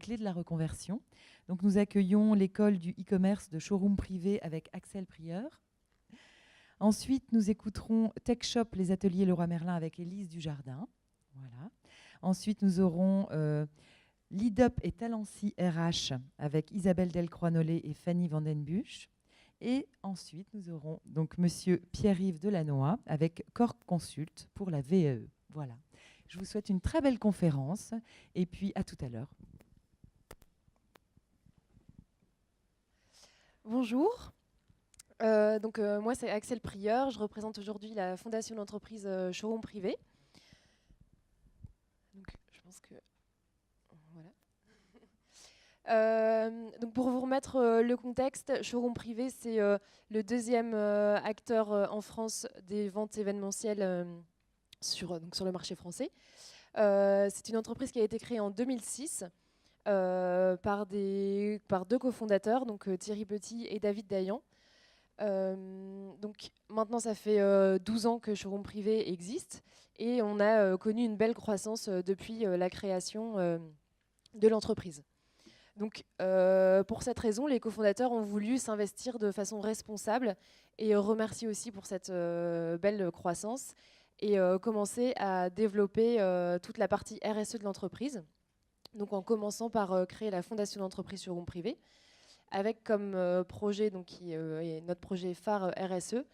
clés de la reconversion. Donc nous accueillons l'école du e-commerce de Showroom Privé avec Axel Prieur. Ensuite, nous écouterons Tech Shop, les ateliers Leroy Merlin avec Élise Dujardin. Voilà. Ensuite, nous aurons Lead Up et Talency RH avec Isabelle Delcroix-Nollet et Fanny Vandenbusch. Et ensuite, nous aurons donc Monsieur Pierre-Yves Delannoy avec Corp Consult pour la VAE. Voilà. Je vous souhaite une très belle conférence et puis à tout à l'heure. Bonjour. Moi, c'est Axel Prieur. Je représente aujourd'hui la fondation d'entreprise Showroom Privé. Donc, je pense que voilà. Donc pour vous remettre le contexte, Showroom Privé, c'est le deuxième acteur en France des ventes événementielles sur le marché français. C'est une entreprise qui a été créée en 2006 par deux cofondateurs, donc Thierry Petit et David Dayan. Donc maintenant, ça fait 12 ans que Showroom Privé existe et on a connu une belle croissance depuis la création de l'entreprise. Donc pour cette raison, les cofondateurs ont voulu s'investir de façon responsable et remercier aussi pour cette belle croissance et commencer à développer toute la partie RSE de l'entreprise. Donc en commençant par créer la fondation d'entreprise Showroom Privé, avec comme projet, donc qui est notre projet phare RSE,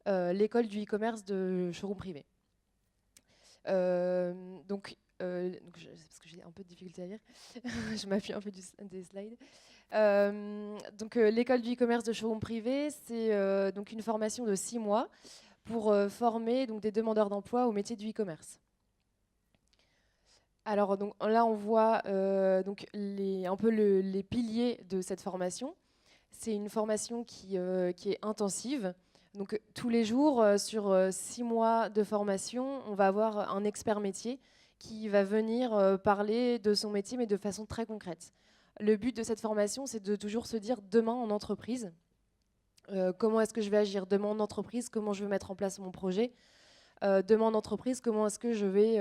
l'école du e-commerce de Showroom Privé. Parce que j'ai un peu de difficulté à lire, je m'appuie un peu des slides. L'école du e-commerce de Showroom Privé, c'est donc une formation de 6 mois pour former donc, des demandeurs d'emploi au métier du e-commerce. Alors donc, là, on voit donc un peu les piliers de cette formation. C'est une formation qui est intensive. Donc tous les jours, sur 6 mois de formation, on va avoir un expert métier qui va venir parler de son métier, mais de façon très concrète. Le but de cette formation, c'est de toujours se dire demain en entreprise, comment est-ce que je vais agir demain en entreprise, comment je vais mettre en place mon projet, demain en entreprise, comment est-ce que je vais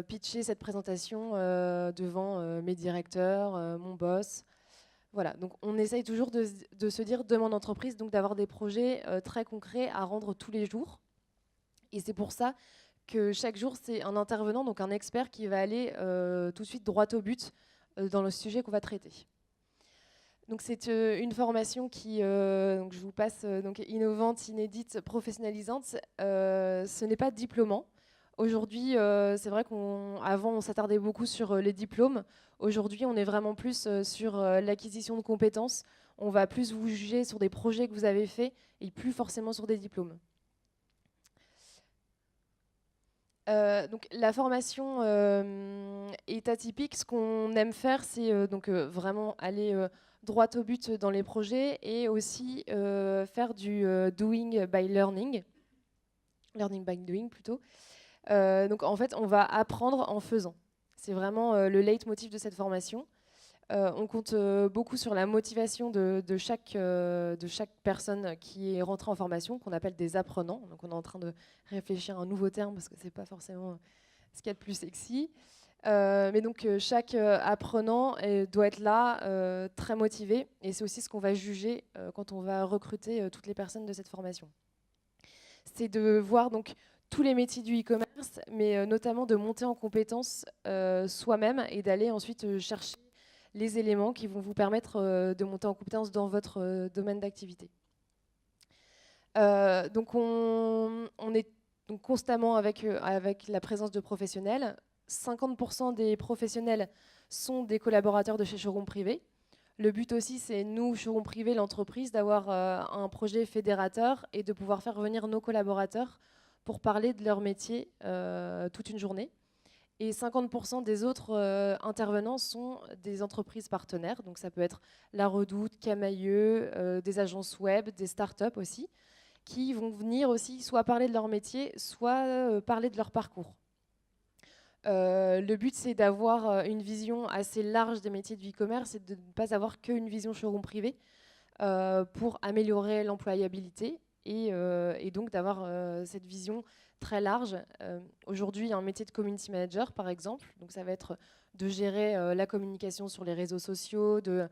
pitcher cette présentation devant mes directeurs, mon boss. Voilà, donc on essaye toujours de se dire demain en entreprise, donc d'avoir des projets très concrets à rendre tous les jours. Et c'est pour ça que chaque jour, c'est un intervenant, donc un expert qui va aller tout de suite droit au but dans le sujet qu'on va traiter. Donc c'est une formation qui, donc je vous passe, donc innovante, inédite, professionnalisante. Ce n'est pas diplômant. Aujourd'hui, c'est vrai qu'avant, on s'attardait beaucoup sur les diplômes. Aujourd'hui, on est vraiment plus sur l'acquisition de compétences. On va plus vous juger sur des projets que vous avez faits et plus forcément sur des diplômes. Donc la formation est atypique. Ce qu'on aime faire, c'est vraiment aller droit au but dans les projets et aussi faire du doing by learning by doing plutôt. Donc en fait, on va apprendre en faisant. C'est vraiment le leitmotiv de cette formation. On compte beaucoup sur la motivation de chaque personne qui est rentrée en formation, qu'on appelle des apprenants. Donc on est en train de réfléchir à un nouveau terme parce que c'est pas forcément ce qu'il y a de plus sexy. Mais donc chaque apprenant doit être là, très motivé. Et c'est aussi ce qu'on va juger quand on va recruter toutes les personnes de cette formation. C'est de voir donc tous les métiers du e-commerce, mais notamment de monter en compétences soi-même et d'aller ensuite chercher les éléments qui vont vous permettre de monter en compétence dans votre domaine d'activité. Donc on est donc constamment avec la présence de professionnels. 50% des professionnels sont des collaborateurs de chez Showroom Privé. Le but aussi, c'est nous, Showroom Privé, l'entreprise, d'avoir un projet fédérateur et de pouvoir faire venir nos collaborateurs pour parler de leur métier toute une journée. Et 50% des autres intervenants sont des entreprises partenaires. Donc ça peut être La Redoute, Camailleux, des agences web, des startups aussi, qui vont venir aussi soit parler de leur métier, soit parler de leur parcours. Le but, c'est d'avoir une vision assez large des métiers du e-commerce et de ne pas avoir qu'une vision showroom privé pour améliorer l'employabilité et donc d'avoir cette vision très large. Aujourd'hui, il y a un métier de community manager, par exemple. Donc, ça va être de gérer la communication sur les réseaux sociaux, de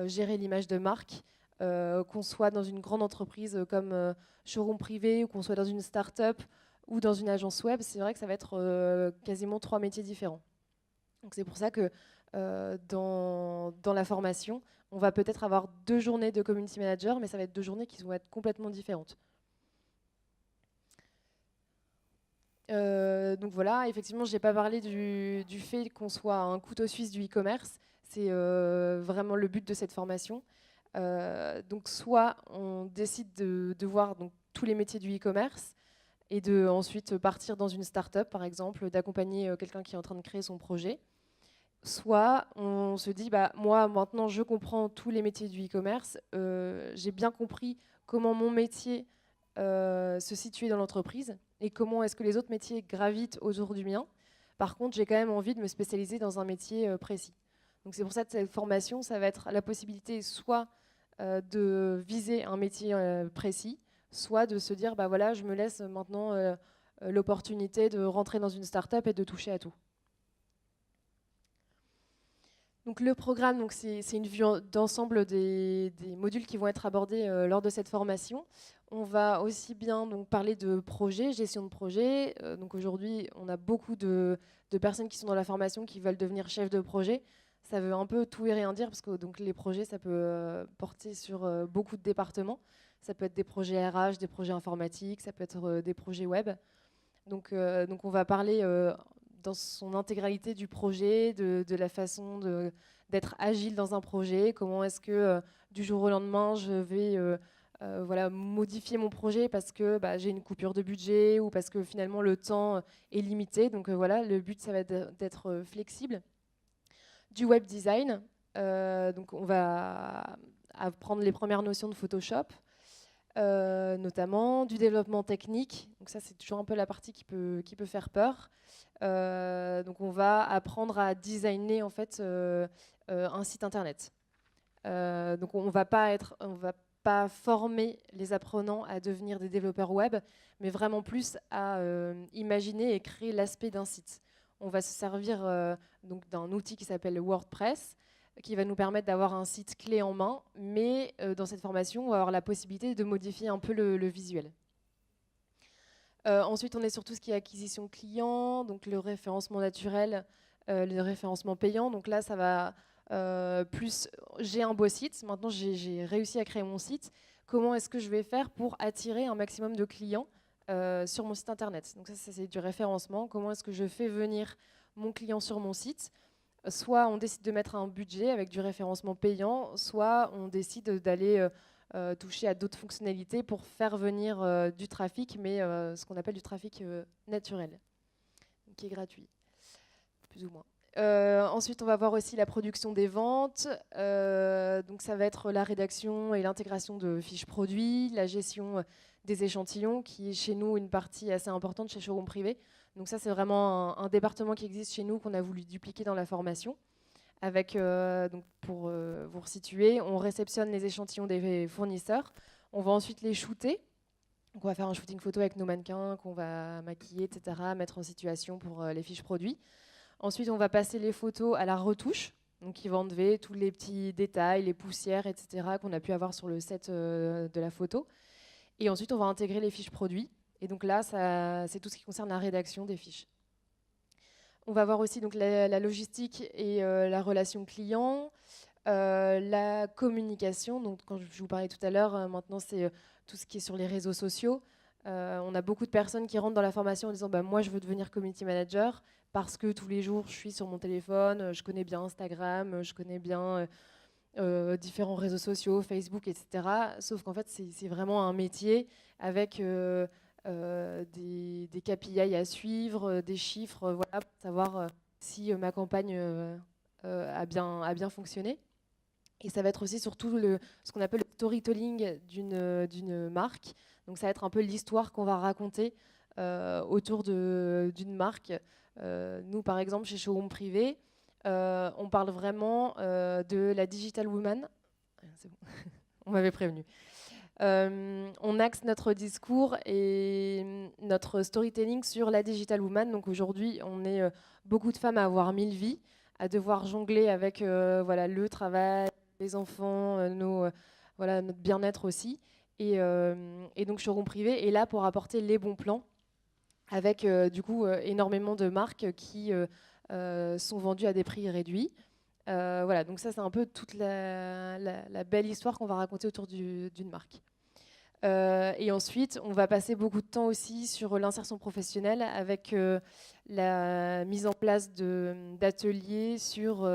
gérer l'image de marque, qu'on soit dans une grande entreprise comme Showroom Privé ou qu'on soit dans une start-up ou dans une agence web, c'est vrai que ça va être quasiment 3 métiers différents. Donc c'est pour ça que dans la formation, on va peut-être avoir 2 journées de community manager, mais ça va être 2 journées qui vont être complètement différentes. Donc voilà, effectivement, je n'ai pas parlé du fait qu'on soit un couteau suisse du e-commerce. C'est vraiment le but de cette formation. Donc soit on décide de voir donc, tous les métiers du e-commerce et de ensuite partir dans une start-up, par exemple, d'accompagner quelqu'un qui est en train de créer son projet. Soit on se dit, bah, moi maintenant je comprends tous les métiers du e-commerce, j'ai bien compris comment mon métier se situait dans l'entreprise et comment est-ce que les autres métiers gravitent autour du mien. Par contre, j'ai quand même envie de me spécialiser dans un métier précis. Donc c'est pour ça que cette formation, ça va être la possibilité soit de viser un métier précis, soit de se dire, bah voilà, je me laisse maintenant l'opportunité de rentrer dans une start-up et de toucher à tout. Donc le programme, c'est une vue d'ensemble des modules qui vont être abordés lors de cette formation. On va aussi bien donc, parler de projet, gestion de projet. Donc aujourd'hui, on a beaucoup de personnes qui sont dans la formation qui veulent devenir chef de projet. Ça veut un peu tout et rien dire parce que donc, les projets, ça peut porter sur beaucoup de départements. Ça peut être des projets RH, des projets informatiques, ça peut être des projets web. Donc on va parler dans son intégralité du projet, de la façon d'être agile dans un projet, comment est-ce que du jour au lendemain je vais voilà, modifier mon projet parce que bah, j'ai une coupure de budget ou parce que finalement le temps est limité. Donc voilà, le but ça va être d'être flexible. Du web design, donc on va apprendre les premières notions de Photoshop. Notamment du développement technique. Donc ça, c'est toujours un peu la partie qui peut faire peur. Donc on va apprendre à designer en fait un site internet. Donc on va pas former les apprenants à devenir des développeurs web, mais vraiment plus à imaginer et créer l'aspect d'un site. On va se servir donc d'un outil qui s'appelle WordPress, qui va nous permettre d'avoir un site clé en main, mais dans cette formation, on va avoir la possibilité de modifier un peu le visuel. Ensuite, on est sur tout ce qui est acquisition client, donc le référencement naturel, le référencement payant. Donc là, ça va plus, j'ai un beau site, maintenant j'ai réussi à créer mon site. Comment est-ce que je vais faire pour attirer un maximum de clients sur mon site internet? Donc ça c'est du référencement. Comment est-ce que je fais venir mon client sur mon site? Soit on décide de mettre un budget avec du référencement payant, soit on décide d'aller toucher à d'autres fonctionnalités pour faire venir du trafic, mais ce qu'on appelle du trafic naturel, qui est gratuit, plus ou moins. Ensuite, on va voir aussi la production des ventes. Donc ça va être la rédaction et l'intégration de fiches produits, la gestion des échantillons, qui est chez nous une partie assez importante chez Showroom Privé. Donc ça, c'est vraiment un département qui existe chez nous qu'on a voulu dupliquer dans la formation. Avec, donc pour vous resituer, on réceptionne les échantillons des fournisseurs. On va ensuite les shooter. Donc on va faire un shooting photo avec nos mannequins qu'on va maquiller, etc., mettre en situation pour les fiches produits. Ensuite, on va passer les photos à la retouche, donc qui va enlever tous les petits détails, les poussières, etc., qu'on a pu avoir sur le set de la photo. Et ensuite, on va intégrer les fiches produits. Et donc là, c'est tout ce qui concerne la rédaction des fiches. On va voir aussi donc, la logistique et la relation client, la communication. Donc, quand je vous parlais tout à l'heure, maintenant, c'est tout ce qui est sur les réseaux sociaux. On a beaucoup de personnes qui rentrent dans la formation en disant bah, « moi, je veux devenir community manager » parce que tous les jours, je suis sur mon téléphone, je connais bien Instagram, je connais bien différents réseaux sociaux, Facebook, etc. Sauf qu'en fait, c'est vraiment un métier avec des KPI à suivre, des chiffres, voilà, pour savoir si ma campagne a bien fonctionné. Et ça va être aussi surtout ce qu'on appelle le storytelling d'une marque. Donc ça va être un peu l'histoire qu'on va raconter autour d'une marque. Nous, par exemple, chez Showroom Privé, on parle vraiment de la Digital Woman. C'est bon. On m'avait prévenu. On axe notre discours et notre storytelling sur la Digital Woman. Donc aujourd'hui, on est beaucoup de femmes à avoir 1000 vies, à devoir jongler avec voilà, le travail, les enfants, voilà, notre bien-être aussi. Et donc Showroom Privé est là pour apporter les bons plans avec du coup énormément de marques qui sont vendues à des prix réduits. Voilà, donc ça c'est un peu toute la belle histoire qu'on va raconter autour d'une marque. Et ensuite, on va passer beaucoup de temps aussi sur l'insertion professionnelle avec la mise en place d'ateliers sur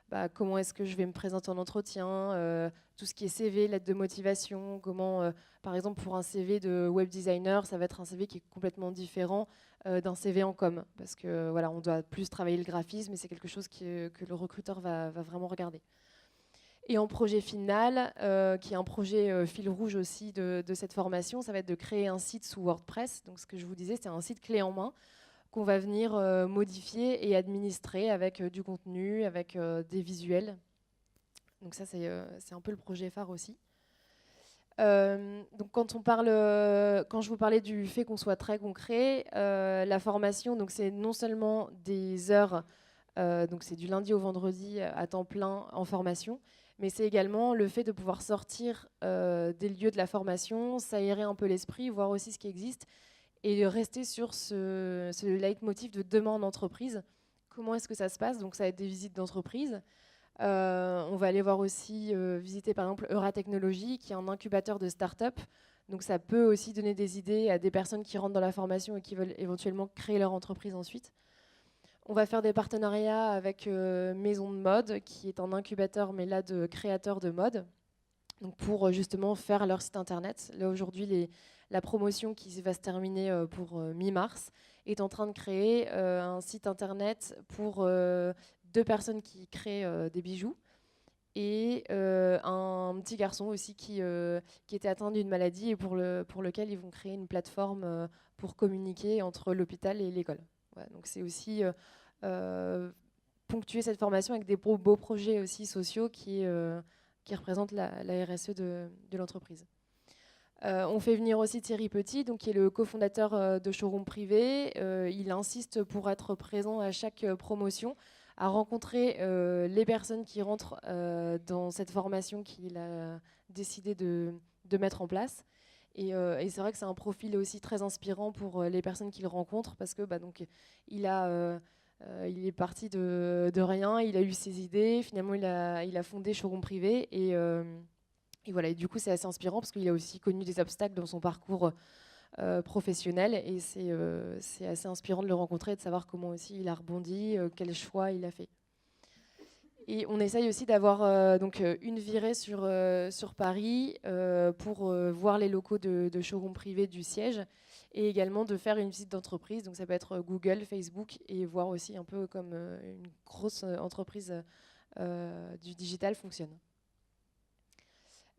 bah, comment est-ce que je vais me présenter en entretien, tout ce qui est CV, lettre de motivation, comment, par exemple, pour un CV de web designer, ça va être un CV qui est complètement différent d'un CV en com, parce que voilà, on doit plus travailler le graphisme et c'est quelque chose que le recruteur va vraiment regarder. Et en projet final, qui est un projet fil rouge aussi de cette formation, ça va être de créer un site sous WordPress. Donc ce que je vous disais, c'est un site clé en main qu'on va venir modifier et administrer avec du contenu, avec des visuels. Donc ça, c'est un peu le projet phare aussi. Donc quand je vous parlais du fait qu'on soit très concret, la formation, donc c'est non seulement des heures, donc c'est du lundi au vendredi à temps plein en formation, mais c'est également le fait de pouvoir sortir des lieux de la formation, s'aérer un peu l'esprit, voir aussi ce qui existe, et rester sur ce leitmotiv de demain en entreprise. Comment est-ce que ça se passe? Donc ça va être des visites d'entreprise. On va aller voir aussi, visiter par exemple Euratechnologie, qui est un incubateur de start-up. Donc ça peut aussi donner des idées à des personnes qui rentrent dans la formation et qui veulent éventuellement créer leur entreprise ensuite. On va faire des partenariats avec Maison de Mode, qui est un incubateur, mais là de créateurs de mode, donc pour justement faire leur site internet. Là aujourd'hui, la promotion qui va se terminer pour mi-mars est en train de créer un site internet pour deux personnes qui créent des bijoux et un petit garçon aussi qui était atteint d'une maladie et pour lequel ils vont créer une plateforme pour communiquer entre l'hôpital et l'école. Voilà, donc c'est aussi ponctuer cette formation avec des beaux projets aussi sociaux qui représentent la RSE de l'entreprise. On fait venir aussi Thierry Petit, donc, qui est le cofondateur de Showroom Privé. Il insiste pour être présent à chaque promotion, à rencontrer les personnes qui rentrent dans cette formation qu'il a décidé de mettre en place. Et c'est vrai que c'est un profil aussi très inspirant pour les personnes qu'il rencontre parce que donc, il est parti de rien, il a eu ses idées, finalement il a fondé Showroom Privé et voilà, et du coup c'est assez inspirant parce qu'il a aussi connu des obstacles dans son parcours professionnel et c'est assez inspirant de le rencontrer et de savoir comment aussi il a rebondi, quel choix il a fait. Et on essaye aussi d'avoir donc une virée sur Paris pour voir les locaux de Showroom Privé du siège et également de faire une visite d'entreprise. Donc ça peut être Google, Facebook et voir aussi un peu comme une grosse entreprise du digital fonctionne.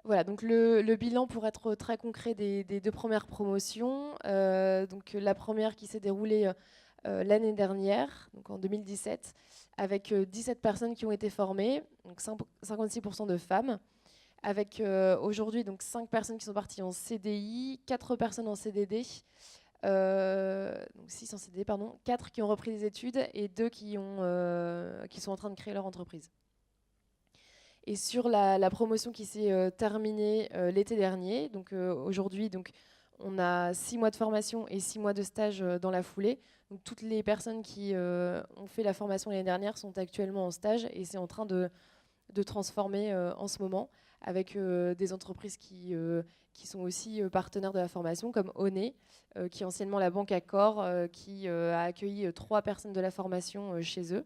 Voilà, donc le bilan pour être très concret des deux premières promotions. Donc la première qui s'est déroulée l'année dernière, donc en 2017, avec 17 personnes qui ont été formées, donc 56% de femmes, avec aujourd'hui donc 5 personnes qui sont parties en CDI, 4 personnes en CDD, donc 6 en CDD, pardon, 4 qui ont repris des études et 2 qui sont en train de créer leur entreprise. Et sur la promotion qui s'est terminée l'été dernier, donc aujourd'hui, on a 6 mois de formation et 6 mois de stage dans la foulée. Donc toutes les personnes qui ont fait la formation l'année dernière sont actuellement en stage et c'est en train de transformer en ce moment avec des entreprises qui sont aussi partenaires de la formation, comme Oné, qui est anciennement la banque Accor, qui a accueilli 3 personnes de la formation chez eux,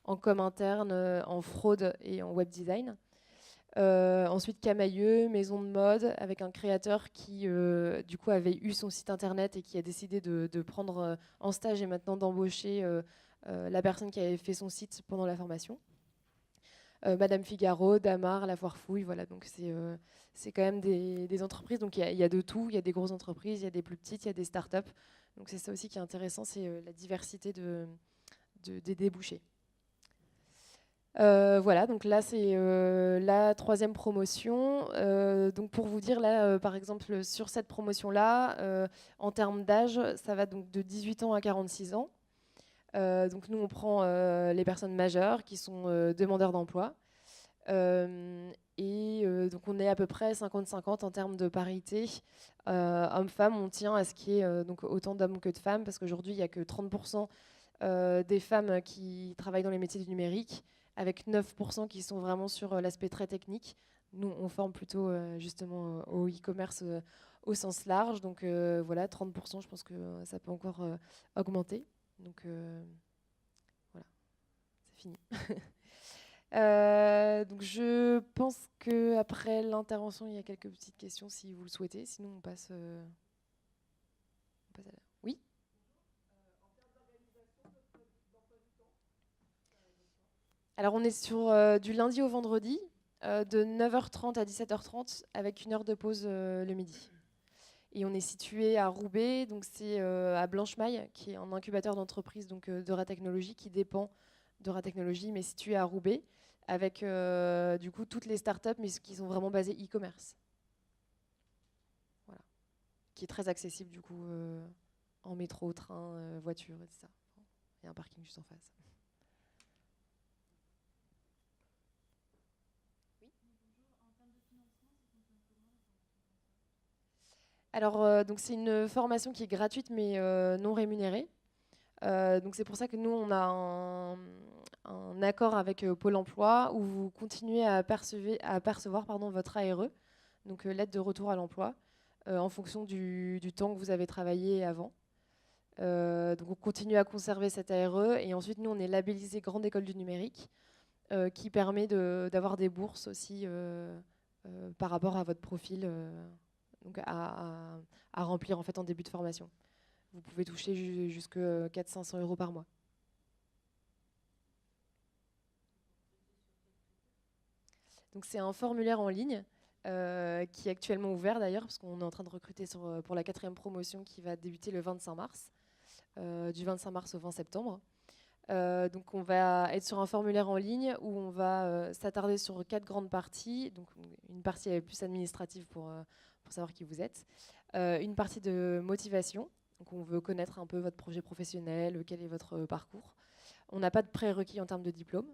en com interne, en fraude et en web design. Ensuite Camailleux, maison de mode, avec un créateur qui du coup avait eu son site internet et qui a décidé de prendre en stage et maintenant d'embaucher la personne qui avait fait son site pendant la formation. Madame Figaro, Damar, La Foire Fouille, voilà, donc c'est quand même des entreprises, donc il y a de tout, il y a des grosses entreprises, il y a des plus petites, il y a des startups, donc c'est ça aussi qui est intéressant, c'est la diversité des débouchés. Voilà, donc là c'est la 3e promotion. Donc pour vous dire là, par exemple sur cette promotion-là, en termes d'âge, ça va donc de 18 ans à 46 ans. Donc nous, on prend les personnes majeures qui sont demandeurs d'emploi. Donc on est à peu près 50-50 en termes de parité. Hommes-femmes, on tient à ce qu'il y ait donc autant d'hommes que de femmes, parce qu'aujourd'hui, il n'y a que 30% des femmes qui travaillent dans les métiers du numérique, avec 9% qui sont vraiment sur l'aspect très technique. Nous, on forme plutôt justement au e-commerce au sens large. Donc voilà, 30%, je pense que ça peut encore augmenter. Donc voilà, c'est fini. Donc je pense que après l'intervention, il y a quelques petites questions si vous le souhaitez. Sinon, on passe à la... Oui. Alors on est sur du lundi au vendredi, de 9h30 à 17h30, avec une heure de pause le midi. Et on est situé à Roubaix, donc c'est à Blanchemaille, qui est un incubateur d'entreprise donc d'Eura Technologies, qui dépend d'Eura Technologies, mais situé à Roubaix, avec du coup toutes les startups, mais qui sont vraiment basées e-commerce. Voilà. Qui est très accessible du coup en métro, train, voiture, etc. Il y a un parking juste en face. Alors, donc c'est une formation qui est gratuite mais non rémunérée. Donc c'est pour ça que nous, on a un accord avec Pôle emploi où vous continuez à percevoir votre ARE, donc l'aide de retour à l'emploi, en fonction du temps que vous avez travaillé avant. Donc on continue à conserver cette ARE et ensuite nous, on est labellisé Grande École du Numérique qui permet d'avoir des bourses aussi par rapport à votre profil donc à remplir en fait en début de formation. Vous pouvez toucher jusque 400-500 euros par mois. Donc c'est un formulaire en ligne qui est actuellement ouvert d'ailleurs, parce qu'on est en train de recruter pour la 4e promotion qui va débuter le 25 mars, du 25 mars au 20 septembre. Donc on va être sur un formulaire en ligne où on va s'attarder sur 4 grandes parties. Donc une partie plus administrative pour savoir qui vous êtes. Une partie de motivation. Donc on veut connaître un peu votre projet professionnel, quel est votre parcours. On n'a pas de prérequis en termes de diplôme.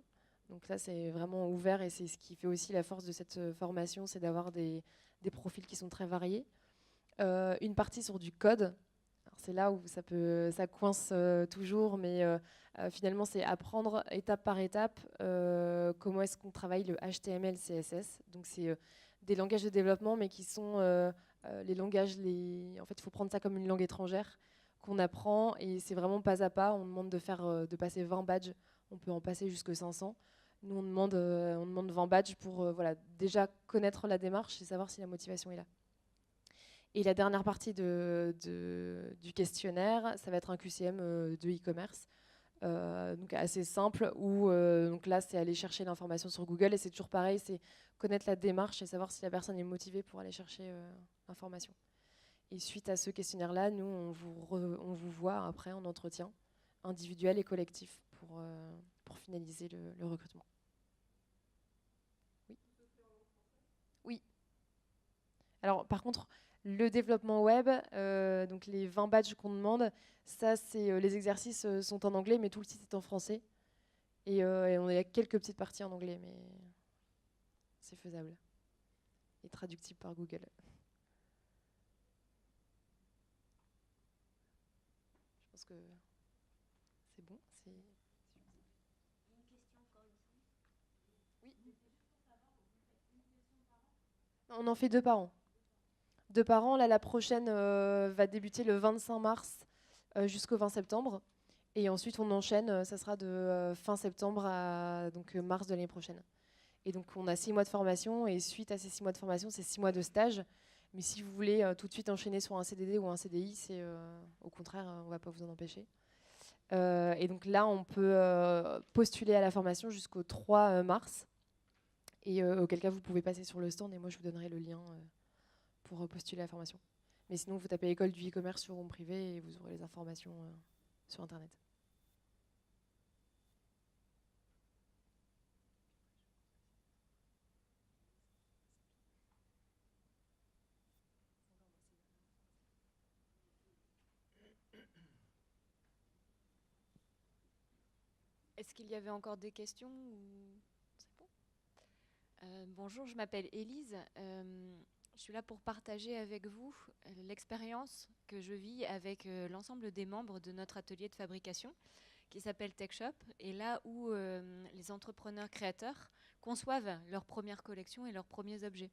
Donc ça, c'est vraiment ouvert et c'est ce qui fait aussi la force de cette formation, c'est d'avoir des profils qui sont très variés. Une partie sur du code. C'est là où ça coince toujours, mais finalement, c'est apprendre étape par étape comment est-ce qu'on travaille le HTML, CSS. Donc c'est des langages de développement, mais qui sont les langages, en fait, il faut prendre ça comme une langue étrangère qu'on apprend et c'est vraiment pas à pas. On demande de passer 20 badges, on peut en passer jusque 500. Nous, on demande 20 badges pour voilà, déjà connaître la démarche et savoir si la motivation est là. Et la dernière partie du questionnaire, ça va être un QCM de e-commerce. Donc assez simple, où donc là, c'est aller chercher l'information sur Google. Et c'est toujours pareil, c'est connaître la démarche et savoir si la personne est motivée pour aller chercher l'information. Et suite à ce questionnaire-là, nous, on vous voit après en entretien individuel et collectif pour finaliser le recrutement. Oui. Oui. Alors, par contre, le développement web, donc les 20 badges qu'on demande, ça, les exercices sont en anglais, mais tout le site est en français. Et on a quelques petites parties en anglais, mais c'est faisable. Et traductible par Google. Je pense que c'est bon. Oui. On en fait 2 par an. 2 par an. Là, la prochaine va débuter le 25 mars jusqu'au 20 septembre. Et ensuite, on enchaîne. Ça sera de fin septembre à donc, mars de l'année prochaine. Et donc, on a 6 mois de formation. Et suite à ces 6 mois de formation, c'est 6 mois de stage. Mais si vous voulez tout de suite enchaîner sur un CDD ou un CDI, c'est au contraire, on ne va pas vous en empêcher. Et donc là, on peut postuler à la formation jusqu'au 3 mars. Et auquel cas, vous pouvez passer sur le stand et moi, je vous donnerai le lien pour postuler à la formation. Mais sinon, vous tapez école du e-commerce sur Home Privé et vous aurez les informations sur Internet. Est-ce qu'il y avait encore des questions C'est bon. Bonjour, je m'appelle Élise. Je suis là pour partager avec vous l'expérience que je vis avec l'ensemble des membres de notre atelier de fabrication qui s'appelle TechShop, et là où les entrepreneurs créateurs conçoivent leurs premières collections et leurs premiers objets.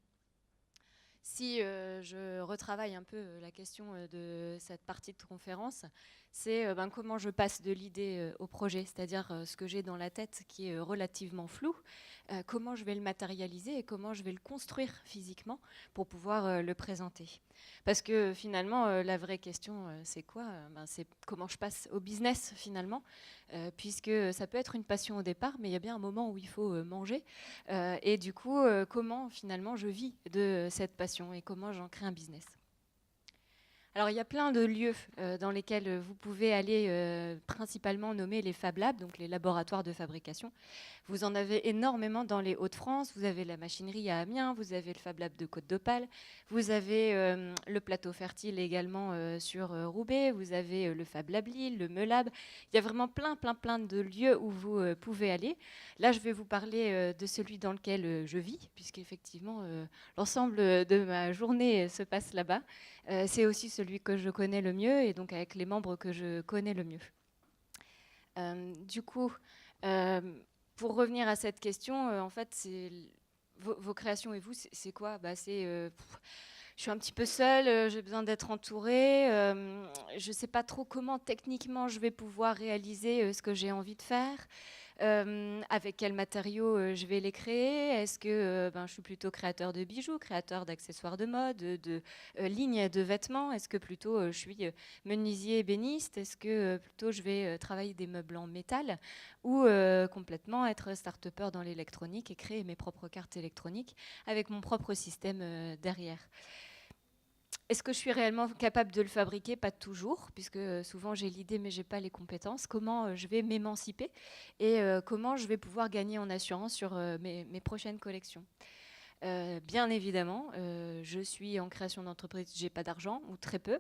Si je retravaille un peu la question de cette partie de conférence, c'est comment je passe de l'idée au projet, c'est-à-dire ce que j'ai dans la tête qui est relativement flou, comment je vais le matérialiser et comment je vais le construire physiquement pour pouvoir le présenter. Parce que finalement, la vraie question, c'est quoi c'est comment je passe au business finalement, puisque ça peut être une passion au départ, mais il y a bien un moment où il faut manger. Et du coup, comment finalement je vis de cette passion et comment j'en crée un business. Alors, il y a plein de lieux dans lesquels vous pouvez aller principalement nommer les Fab Labs, donc les laboratoires de fabrication. Vous en avez énormément dans les Hauts-de-France. Vous avez la machinerie à Amiens, vous avez le Fab Lab de Côte-d'Opale, vous avez le plateau fertile également sur Roubaix, vous avez le Fab Lab Lille, le Meulab. Il y a vraiment plein de lieux où vous pouvez aller. Là, je vais vous parler de celui dans lequel je vis, puisqu'effectivement, l'ensemble de ma journée se passe là-bas. C'est aussi celui que je connais le mieux et donc avec les membres que je connais le mieux. Du coup, pour revenir à cette question, en fait, c'est vos créations et vous, c'est quoi je suis un petit peu seule, j'ai besoin d'être entourée, je ne sais pas trop comment techniquement je vais pouvoir réaliser ce que j'ai envie de faire. Avec quels matériaux je vais les créer. Est-ce que je suis plutôt créateur de bijoux, créateur d'accessoires de mode, de lignes de vêtements? Est-ce que plutôt je suis menuisier ébéniste? Est-ce que plutôt je vais travailler des meubles en métal? Ou complètement être start-upper dans l'électronique et créer mes propres cartes électroniques avec mon propre système derrière? Est-ce que je suis réellement capable de le fabriquer? Pas toujours, puisque souvent j'ai l'idée mais j'ai pas les compétences. Comment je vais m'émanciper et comment je vais pouvoir gagner en assurance sur mes prochaines collections? Bien évidemment, je suis en création d'entreprise, j'ai pas d'argent ou très peu.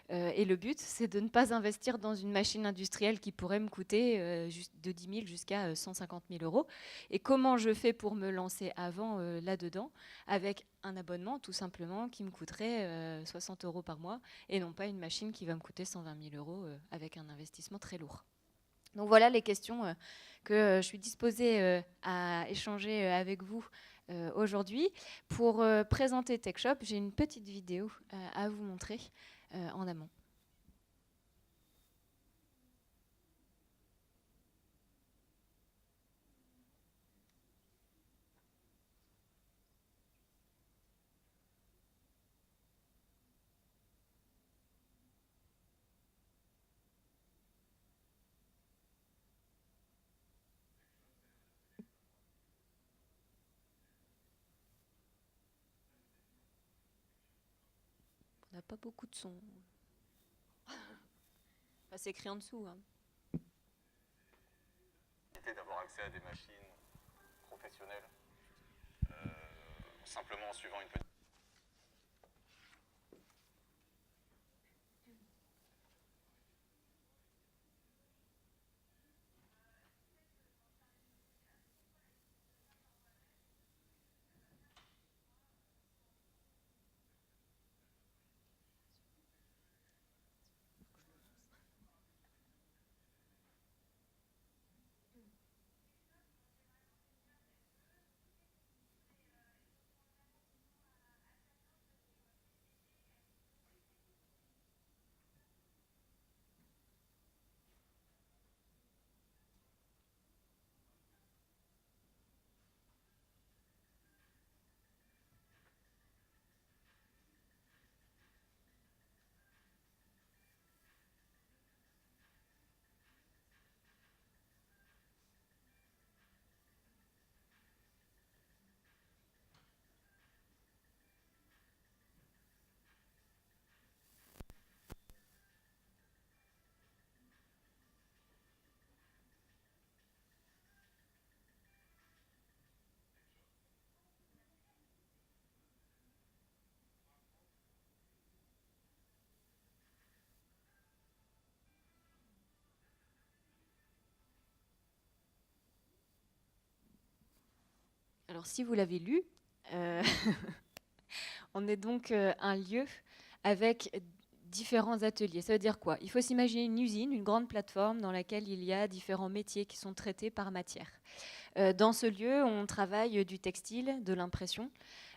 Et le but, c'est de ne pas investir dans une machine industrielle qui pourrait me coûter de 10 000 jusqu'à 150 000 euros. Et comment je fais pour me lancer avant là-dedans? Avec un abonnement, tout simplement, qui me coûterait 60 euros par mois et non pas une machine qui va me coûter 120 000 euros avec un investissement très lourd. Donc voilà les questions que je suis disposée à échanger avec vous aujourd'hui. Pour présenter TechShop, j'ai une petite vidéo à vous montrer en amont. On n'a pas beaucoup de son. C'est écrit en dessous. Hein. D'avoir accès à des machines professionnelles simplement en suivant une petite. Alors, si vous l'avez lu, on est donc un lieu avec différents ateliers. Ça veut dire quoi? Il faut s'imaginer une usine, une grande plateforme dans laquelle il y a différents métiers qui sont traités par matière. Dans ce lieu, on travaille du textile, de l'impression.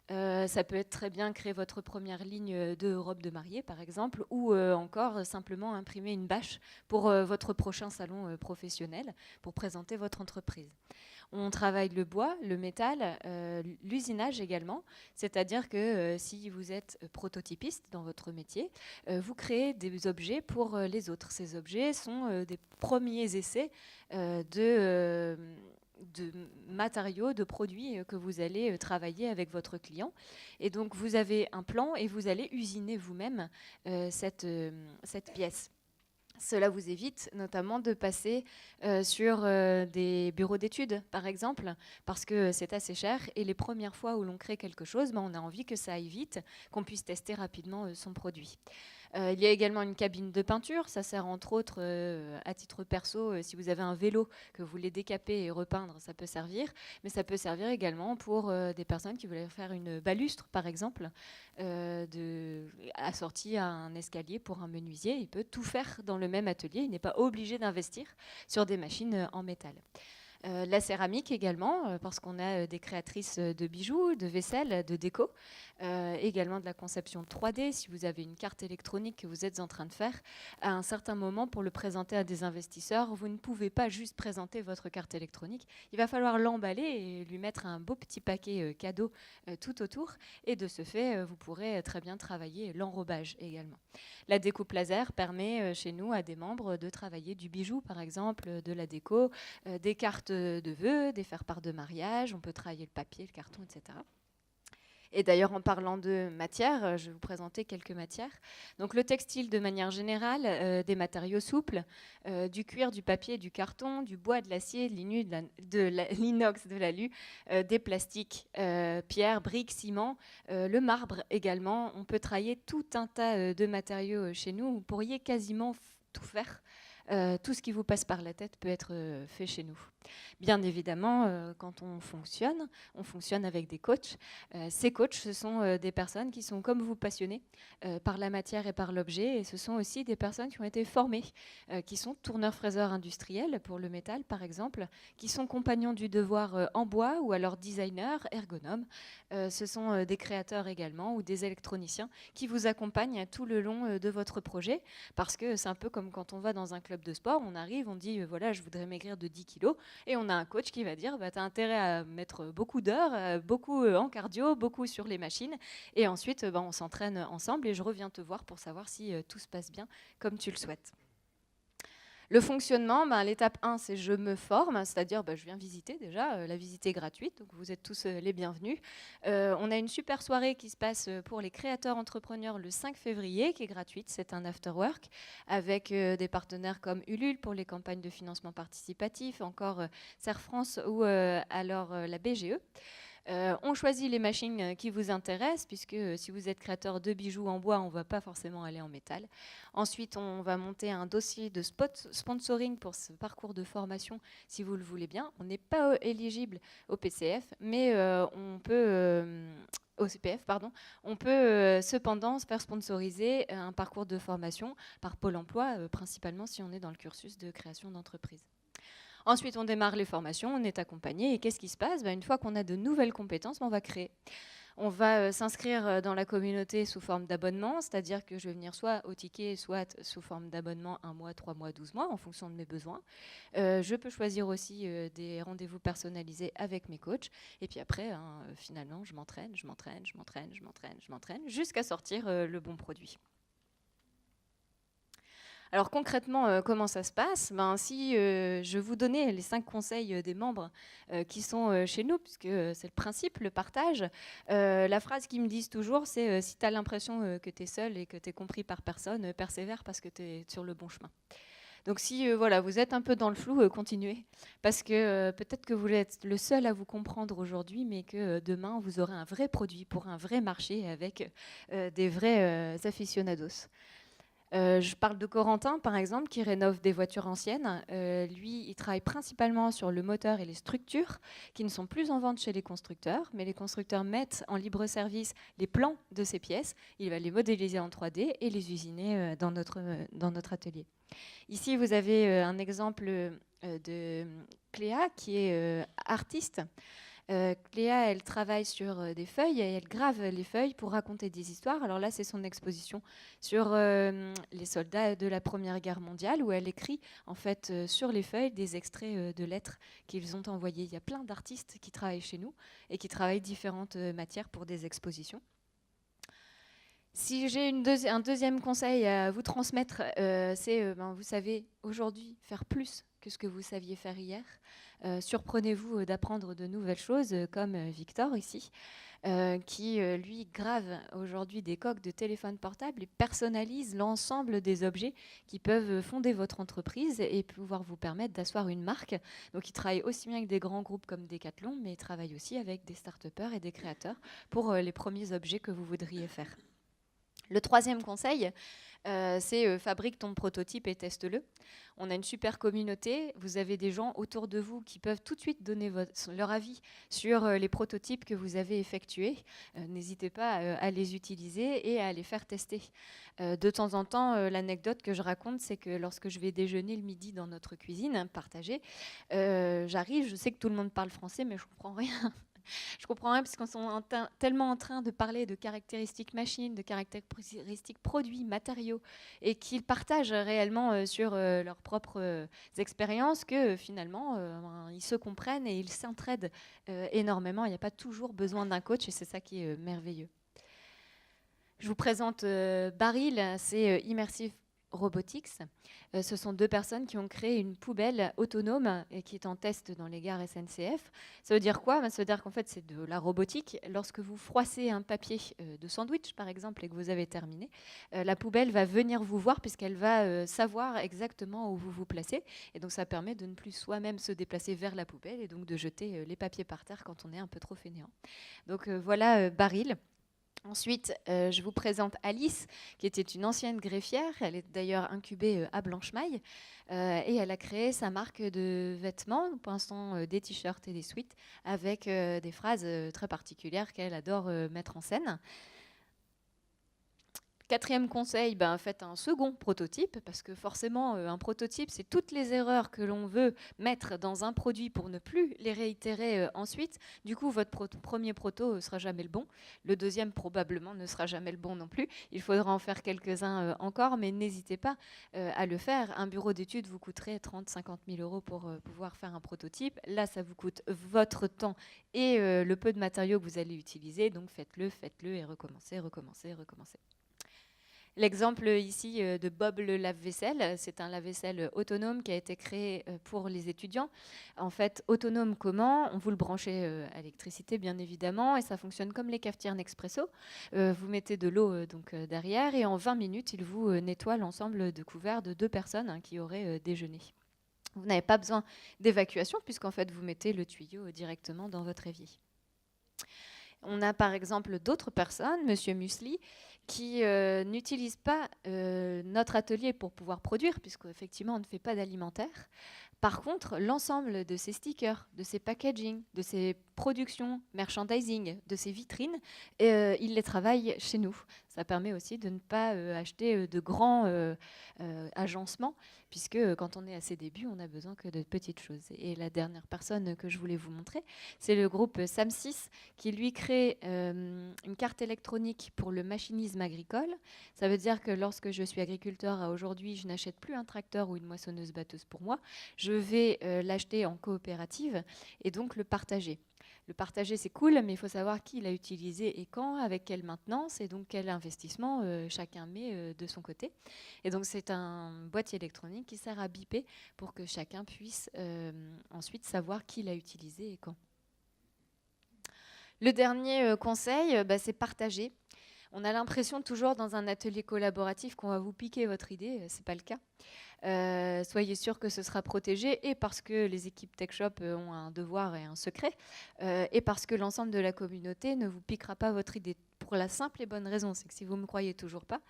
Ça peut être très bien créer votre première ligne de robe de mariée, par exemple, ou encore simplement imprimer une bâche pour votre prochain salon professionnel, pour présenter votre entreprise. On travaille le bois, le métal, l'usinage également, c'est-à-dire que si vous êtes prototypiste dans votre métier, vous créez des objets pour les autres. Ces objets sont des premiers essais de matériaux, de produits que vous allez travailler avec votre client. Et donc, vous avez un plan et vous allez usiner vous-même cette pièce. Cela vous évite notamment de passer sur des bureaux d'études, par exemple, parce que c'est assez cher. Et les premières fois où l'on crée quelque chose, on a envie que ça aille vite, qu'on puisse tester rapidement son produit. Il y a également une cabine de peinture. Ça sert entre autres à titre perso, si vous avez un vélo que vous voulez décaper et repeindre, ça peut servir. Mais ça peut servir également pour des personnes qui veulent faire une balustre, par exemple, assortie à un escalier pour un menuisier. Il peut tout faire dans le même atelier. Il n'est pas obligé d'investir sur des machines en métal. La céramique également, parce qu'on a des créatrices de bijoux, de vaisselle, de déco, également de la conception 3D. Si vous avez une carte électronique que vous êtes en train de faire, à un certain moment, pour le présenter à des investisseurs, vous ne pouvez pas juste présenter votre carte électronique. Il va falloir l'emballer et lui mettre un beau petit paquet cadeau tout autour. Et de ce fait, vous pourrez très bien travailler l'enrobage également. La découpe laser permet chez nous à des membres de travailler du bijou, par exemple, de la déco, des cartes de vœux, des faire-part de mariage. On peut travailler le papier, le carton, etc. Et d'ailleurs, en parlant de matière, je vais vous présenter quelques matières. Donc le textile de manière générale, des matériaux souples, du cuir, du papier, du carton, du bois, de l'acier, de l'inox, de l'alu, des plastiques, pierre, briques, ciment, le marbre également. On peut travailler tout un tas de matériaux chez nous. Vous pourriez quasiment tout faire. Tout ce qui vous passe par la tête peut être fait chez nous. Bien évidemment, quand on fonctionne avec des coachs. Ces coachs, ce sont des personnes qui sont comme vous passionnées par la matière et par l'objet. Et ce sont aussi des personnes qui ont été formées, qui sont tourneurs-fraiseurs industriels pour le métal, par exemple, qui sont compagnons du devoir en bois ou alors designers, ergonomes. Ce sont des créateurs également ou des électroniciens qui vous accompagnent tout le long de votre projet. Parce que c'est un peu comme quand on va dans un club de sport, on arrive, on dit voilà, je voudrais maigrir de 10 kilos. Et on a un coach qui va dire tu as intérêt à mettre beaucoup d'heures, beaucoup en cardio, beaucoup sur les machines. Et ensuite, on s'entraîne ensemble et je reviens te voir pour savoir si tout se passe bien comme tu le souhaites. Le fonctionnement, l'étape 1, c'est je me forme, c'est-à-dire je viens visiter déjà, la visite est gratuite, donc vous êtes tous les bienvenus. On a une super soirée qui se passe pour les créateurs entrepreneurs le 5 février, qui est gratuite, c'est un after-work, avec des partenaires comme Ulule pour les campagnes de financement participatif, encore Serre France ou alors la BGE. On choisit les machines qui vous intéressent, puisque si vous êtes créateur de bijoux en bois, on ne va pas forcément aller en métal. Ensuite, on va monter un dossier de sponsoring pour ce parcours de formation, si vous le voulez bien. On n'est pas éligible au PCF, mais on peut... au CPF, pardon. On peut cependant se faire sponsoriser un parcours de formation par Pôle emploi, principalement si on est dans le cursus de création d'entreprise. Ensuite, on démarre les formations, on est accompagné. Et qu'est-ce qui se passe ? Une fois qu'on a de nouvelles compétences, on va créer. On va s'inscrire dans la communauté sous forme d'abonnement, c'est-à-dire que je vais venir soit au ticket, soit sous forme d'abonnement 1 mois, 3 mois, 12 mois, en fonction de mes besoins. Je peux choisir aussi des rendez-vous personnalisés avec mes coachs. Et puis après, finalement, je m'entraîne, jusqu'à sortir le bon produit. Alors concrètement, comment ça se passe ? Si je vous donnais les 5 conseils des membres qui sont chez nous, puisque c'est le principe, le partage, la phrase qu'ils me disent toujours, c'est si tu as l'impression que tu es seul et que tu es compris par personne, persévère parce que tu es sur le bon chemin. Donc si vous êtes un peu dans le flou, continuez, parce que peut-être que vous êtes le seul à vous comprendre aujourd'hui, mais que demain, vous aurez un vrai produit pour un vrai marché avec des vrais aficionados. Je parle de Corentin, par exemple, qui rénove des voitures anciennes. Lui, il travaille principalement sur le moteur et les structures qui ne sont plus en vente chez les constructeurs, mais les constructeurs mettent en libre service les plans de ces pièces. Il va les modéliser en 3D et les usiner dans notre atelier. Ici, vous avez un exemple de Cléa, qui est artiste. Cléa, elle travaille sur des feuilles et elle grave les feuilles pour raconter des histoires. Alors là, c'est son exposition sur les soldats de la Première Guerre mondiale, où elle écrit en fait sur les feuilles des extraits de lettres qu'ils ont envoyées. Il y a plein d'artistes qui travaillent chez nous et qui travaillent différentes matières pour des expositions. Si j'ai un deuxième conseil à vous transmettre, c'est, vous savez, aujourd'hui, faire plus que ce que vous saviez faire hier. Surprenez-vous d'apprendre de nouvelles choses, comme Victor ici, qui, lui, grave aujourd'hui des coques de téléphone portable et personnalise l'ensemble des objets qui peuvent fonder votre entreprise et pouvoir vous permettre d'asseoir une marque. Donc, il travaille aussi bien avec des grands groupes comme Decathlon, mais il travaille aussi avec des start-upers et des créateurs pour les premiers objets que vous voudriez faire. Le troisième conseil, c'est fabrique ton prototype et teste-le. On a une super communauté, vous avez des gens autour de vous qui peuvent tout de suite donner leur avis sur les prototypes que vous avez effectués. N'hésitez pas à les utiliser et à les faire tester. De temps en temps, l'anecdote que je raconte, c'est que lorsque je vais déjeuner le midi dans notre cuisine partagée, j'arrive, je sais que tout le monde parle français, mais je ne comprends rien. Je comprends rien parce qu'on est tellement en train de parler de caractéristiques machines, de caractéristiques produits, matériaux, et qu'ils partagent réellement sur leurs propres expériences que finalement, ils se comprennent et ils s'entraident énormément. Il n'y a pas toujours besoin d'un coach et c'est ça qui est merveilleux. Je vous présente Baril, c'est Immersive Robotics. Ce sont deux personnes qui ont créé une poubelle autonome et qui est en test dans les gares SNCF. Ça veut dire quoi ? Ça veut dire qu'en fait, c'est de la robotique. Lorsque vous froissez un papier de sandwich, par exemple, et que vous avez terminé, la poubelle va venir vous voir puisqu'elle va savoir exactement où vous vous placez. Et donc, ça permet de ne plus soi-même se déplacer vers la poubelle et donc de jeter les papiers par terre quand on est un peu trop fainéant. Donc, voilà Baril. Ensuite, je vous présente Alice, qui était une ancienne greffière. Elle est d'ailleurs incubée à Blanchemaille. Et elle a créé sa marque de vêtements, pour l'instant des t-shirts et des sweats, avec des phrases très particulières qu'elle adore mettre en scène. Quatrième conseil, faites un second prototype, parce que forcément, un prototype, c'est toutes les erreurs que l'on veut mettre dans un produit pour ne plus les réitérer ensuite. Du coup, votre premier proto ne sera jamais le bon. Le deuxième, probablement, ne sera jamais le bon non plus. Il faudra en faire quelques-uns encore, mais n'hésitez pas à le faire. Un bureau d'études vous coûterait 30-50 000 euros pour pouvoir faire un prototype. Là, ça vous coûte votre temps et le peu de matériaux que vous allez utiliser. Donc, faites-le et recommencez. L'exemple ici de Bob le lave-vaisselle, c'est un lave-vaisselle autonome qui a été créé pour les étudiants. En fait, autonome comment ? On vous le branchez à l'électricité, bien évidemment, et ça fonctionne comme les cafetières Nespresso. Vous mettez de l'eau derrière et en 20 minutes, il vous nettoie l'ensemble de couverts de 2 personnes qui auraient déjeuné. Vous n'avez pas besoin d'évacuation puisqu'en fait, vous mettez le tuyau directement dans votre évier. On a par exemple d'autres personnes, Monsieur Musli, qui n'utilisent pas notre atelier pour pouvoir produire, puisqu'effectivement, on ne fait pas d'alimentaire. Par contre, l'ensemble de ces stickers, de ces packaging, de ces productions, merchandising, de ces vitrines, ils les travaillent chez nous. Ça permet aussi de ne pas acheter de grands agencements, puisque quand on est à ses débuts, on n'a besoin que de petites choses. Et la dernière personne que je voulais vous montrer, c'est le groupe SAM6, qui lui crée une carte électronique pour le machinisme agricole. Ça veut dire que lorsque je suis agriculteur à aujourd'hui, je n'achète plus un tracteur ou une moissonneuse-batteuse pour moi. Je vais l'acheter en coopérative et donc le partager. Le partager, c'est cool, mais il faut savoir qui l'a utilisé et quand, avec quelle maintenance, et donc quel investissement chacun met de son côté. Et donc, c'est un boîtier électronique qui sert à biper pour que chacun puisse ensuite savoir qui l'a utilisé et quand. Le dernier conseil, c'est partager. On a l'impression toujours dans un atelier collaboratif qu'on va vous piquer votre idée, ce n'est pas le cas. Soyez sûr que ce sera protégé et parce que les équipes TechShop ont un devoir et un secret et parce que l'ensemble de la communauté ne vous piquera pas votre idée de pour la simple et bonne raison, c'est que si vous ne me croyez toujours pas,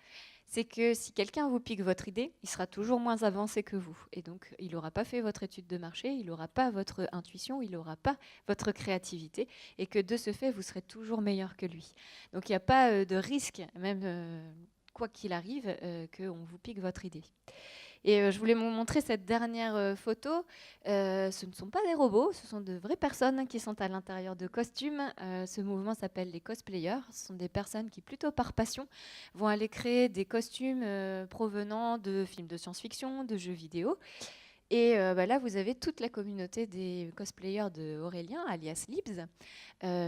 c'est que si quelqu'un vous pique votre idée, il sera toujours moins avancé que vous. Et donc, il n'aura pas fait votre étude de marché, il n'aura pas votre intuition, il n'aura pas votre créativité, et que de ce fait, vous serez toujours meilleur que lui. Donc, il n'y a pas de risque, même quoi qu'il arrive, qu'on vous pique votre idée. Et je voulais vous montrer cette dernière photo. Ce ne sont pas des robots, ce sont de vraies personnes qui sont à l'intérieur de costumes. Ce mouvement s'appelle les cosplayers. Ce sont des personnes qui, plutôt par passion, vont aller créer des costumes provenant de films de science-fiction, de jeux vidéo. Et là, vous avez toute la communauté des cosplayers de Aurélien, alias Libs,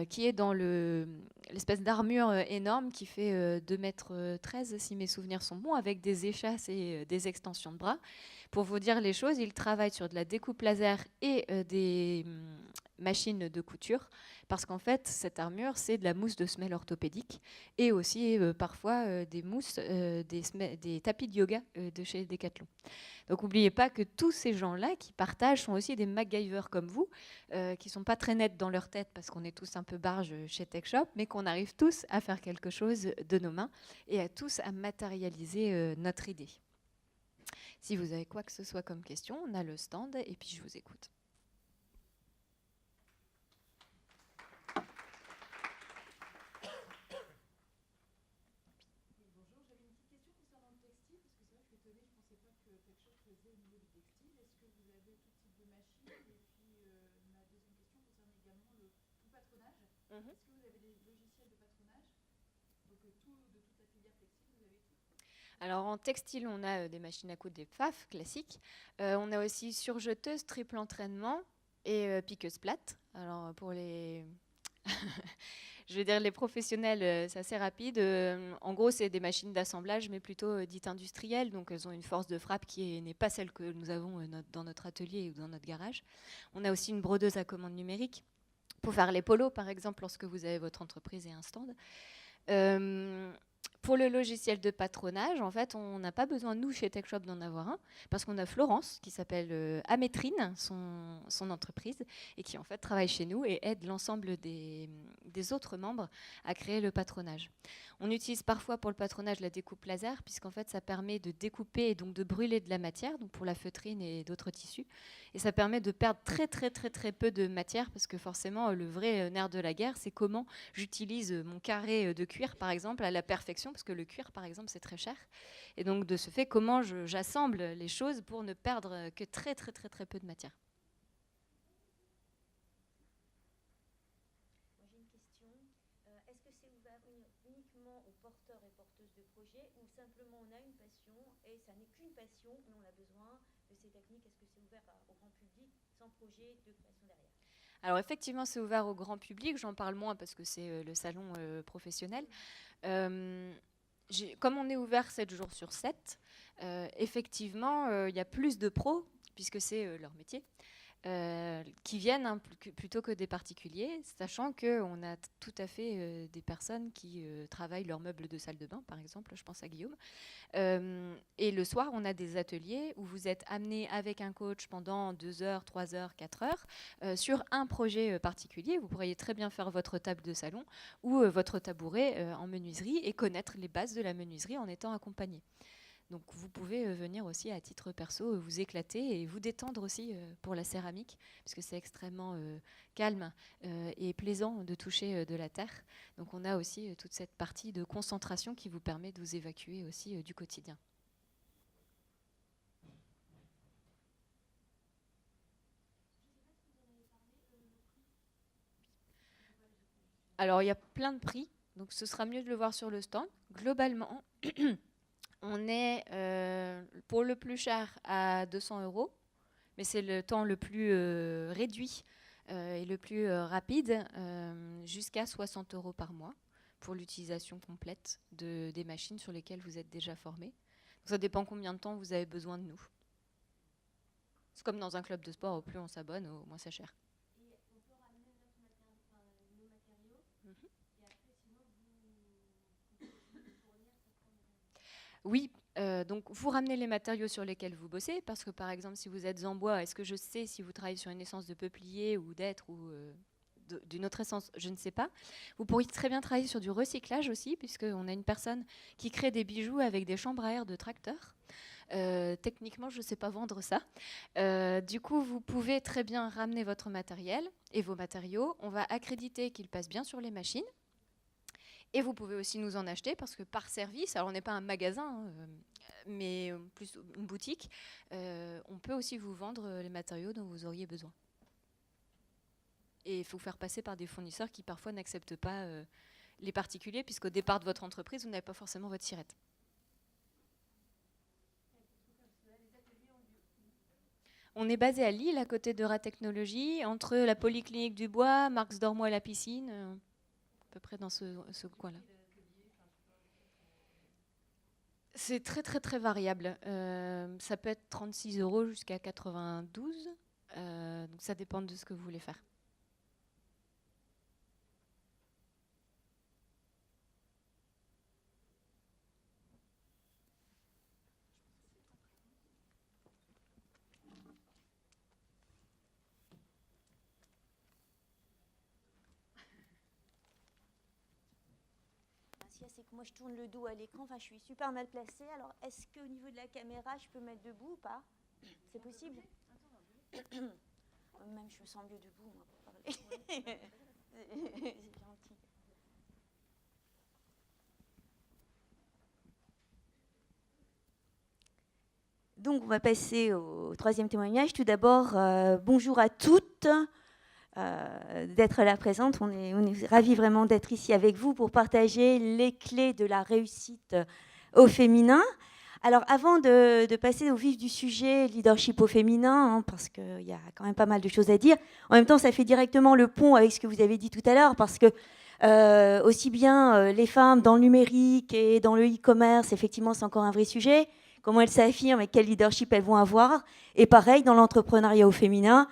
qui est dans l'espèce d'armure énorme qui fait 2,13 m, si mes souvenirs sont bons, avec des échasses et des extensions de bras. Pour vous dire les choses, il travaille sur de la découpe laser et des machines de couture, parce qu'en fait, cette armure, c'est de la mousse de semelle orthopédique et aussi parfois des mousses, des tapis de yoga de chez Decathlon. Donc n'oubliez pas que tous ces gens-là qui partagent sont aussi des MacGyver comme vous, qui ne sont pas très nets dans leur tête parce qu'on est tous un peu barges chez TechShop, mais qu'on arrive tous à faire quelque chose de nos mains et à tous à matérialiser notre idée. Si vous avez quoi que ce soit comme question, on a le stand et puis je vous écoute. Est-ce que vous avez des logiciels de patronage? Donc de toute la filière textile, vous avez tout? Alors en textile, on a des machines à coudre, des PFAF classiques. On a aussi surjeteuse, triple entraînement et piqueuse plate. Alors pour les... Je veux dire, les professionnels, c'est assez rapide. En gros, c'est des machines d'assemblage, mais plutôt dites industrielles. Donc, elles ont une force de frappe qui n'est pas celle que nous avons dans notre atelier ou dans notre garage. On a aussi une brodeuse à commande numérique pour faire les polos, par exemple, lorsque vous avez votre entreprise et un stand. Pour le logiciel de patronage, en fait, on n'a pas besoin, nous, chez TechShop, d'en avoir un, parce qu'on a Florence, qui s'appelle Amétrine, son entreprise, et qui, en fait, travaille chez nous et aide l'ensemble des autres membres à créer le patronage. On utilise parfois pour le patronage la découpe laser, puisqu'en fait, ça permet de découper et donc de brûler de la matière, donc pour la feutrine et d'autres tissus. Et ça permet de perdre très peu de matière, parce que forcément, le vrai nerf de la guerre, c'est comment j'utilise mon carré de cuir, par exemple, à la perfection, parce que le cuir, par exemple, c'est très cher. Et donc, de ce fait, comment j'assemble les choses pour ne perdre que très peu de matière. Moi, j'ai une question. Est-ce que c'est ouvert uniquement aux porteurs et porteuses de projets, ou simplement on a une passion et ça n'est qu'une passion, mais on a besoin de ces techniques? Est-ce que c'est ouvert au grand public, sans projet de création derrière? Alors effectivement, c'est ouvert au grand public. J'en parle moins parce que c'est le salon professionnel. Comme on est ouvert 7 jours sur 7, effectivement, il y a plus de pros, puisque c'est leur métier, qui viennent plutôt que des particuliers, sachant qu'on a tout à fait des personnes qui travaillent leurs meubles de salle de bain, par exemple, je pense à Guillaume. Et le soir, on a des ateliers où vous êtes amené avec un coach pendant 2 heures, 3 heures, 4 heures sur un projet particulier. Vous pourriez très bien faire votre table de salon ou votre tabouret en menuiserie et connaître les bases de la menuiserie en étant accompagné. Donc vous pouvez venir aussi à titre perso, vous éclater et vous détendre aussi pour la céramique, parce que c'est extrêmement calme et plaisant de toucher de la terre. Donc on a aussi toute cette partie de concentration qui vous permet de vous évacuer aussi du quotidien. Alors il y a plein de prix, donc ce sera mieux de le voir sur le stand. Globalement, on est pour le plus cher à 200 €, mais c'est le temps le plus réduit et le plus rapide, jusqu'à 60 € par mois pour l'utilisation complète des machines sur lesquelles vous êtes déjà formé. Donc ça dépend combien de temps vous avez besoin de nous. C'est comme dans un club de sport, au plus on s'abonne, au moins c'est cher. Et on peut ramener nos matériaux, et après, sinon, vous pouvez fournir certains. Oui, donc vous ramenez les matériaux sur lesquels vous bossez, parce que par exemple, si vous êtes en bois, est-ce que je sais si vous travaillez sur une essence de peuplier ou d'être ou d'une autre essence, je ne sais pas. Vous pourriez très bien travailler sur du recyclage aussi, puisqu'on a une personne qui crée des bijoux avec des chambres à air de tracteur. Techniquement, je ne sais pas vendre ça. Du coup, vous pouvez très bien ramener votre matériel et vos matériaux. On va accréditer qu'ils passent bien sur les machines. Et vous pouvez aussi nous en acheter parce que par service, alors on n'est pas un magasin, hein, mais plus une boutique, on peut aussi vous vendre les matériaux dont vous auriez besoin. Et il faut faire passer par des fournisseurs qui parfois n'acceptent pas les particuliers, puisqu'au départ de votre entreprise, vous n'avez pas forcément votre sirette. On est basé à Lille, à côté de Ratechnologie, entre la Polyclinique du Bois, Marx Dormois et la piscine, à peu près dans ce coin-là. C'est très très très variable. Ça peut être 36 € jusqu'à 92. Donc ça dépend de ce que vous voulez faire. C'est que moi je tourne le dos à l'écran, enfin je suis super mal placée. Alors est-ce qu'au niveau de la caméra je peux mettre debout ou pas? C'est possible? Même je me sens mieux debout moi, pour parler. C'est gentil. Donc on va passer au troisième témoignage. Tout d'abord, bonjour à toutes. D'être là présente. On est ravis vraiment d'être ici avec vous pour partager les clés de la réussite au féminin. Alors, avant de passer au vif du sujet, leadership au féminin, hein, parce qu'il y a quand même pas mal de choses à dire, en même temps, ça fait directement le pont avec ce que vous avez dit tout à l'heure, parce que aussi bien les femmes dans le numérique et dans le e-commerce, effectivement, c'est encore un vrai sujet. Comment elles s'affirment et quel leadership elles vont avoir. Et pareil, dans l'entrepreneuriat au féminin,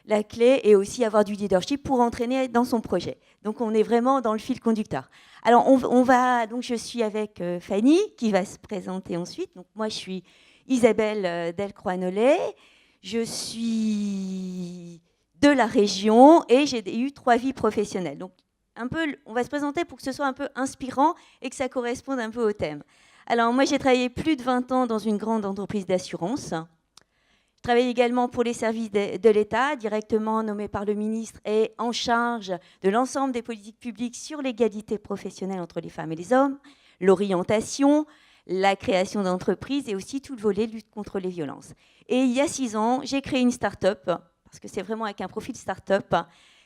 la clé est aussi avoir du leadership pour entraîner dans son projet. Donc, on est vraiment dans le fil conducteur. Alors, donc je suis avec Fanny, qui va se présenter ensuite. Donc, moi, je suis Isabelle Delcroix-Nollet. Je suis de la région et j'ai eu 3 vies professionnelles. Donc, on va se présenter pour que ce soit un peu inspirant et que ça corresponde un peu au thème. Alors, moi, j'ai travaillé plus de 20 ans dans une grande entreprise d'assurance. Je travaille également pour les services de l'État, directement nommés par le ministre et en charge de l'ensemble des politiques publiques sur l'égalité professionnelle entre les femmes et les hommes, l'orientation, la création d'entreprises et aussi tout le volet lutte contre les violences. Et il y a 6 ans, j'ai créé une start-up, parce que c'est vraiment avec un profil start-up,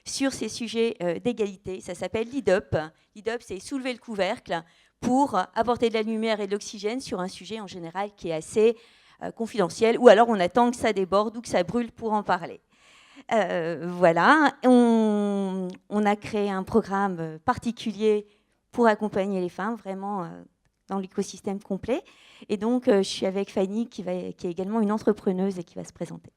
sur ces sujets d'égalité. Ça s'appelle LeadUp. LeadUp, c'est soulever le couvercle pour apporter de la lumière et de l'oxygène sur un sujet en général qui est assez confidentiel, ou alors on attend que ça déborde ou que ça brûle pour en parler. Voilà, on a créé un programme particulier pour accompagner les femmes, vraiment dans l'écosystème complet. Et donc, je suis avec Fanny, qui est également une entrepreneuse et qui va se présenter.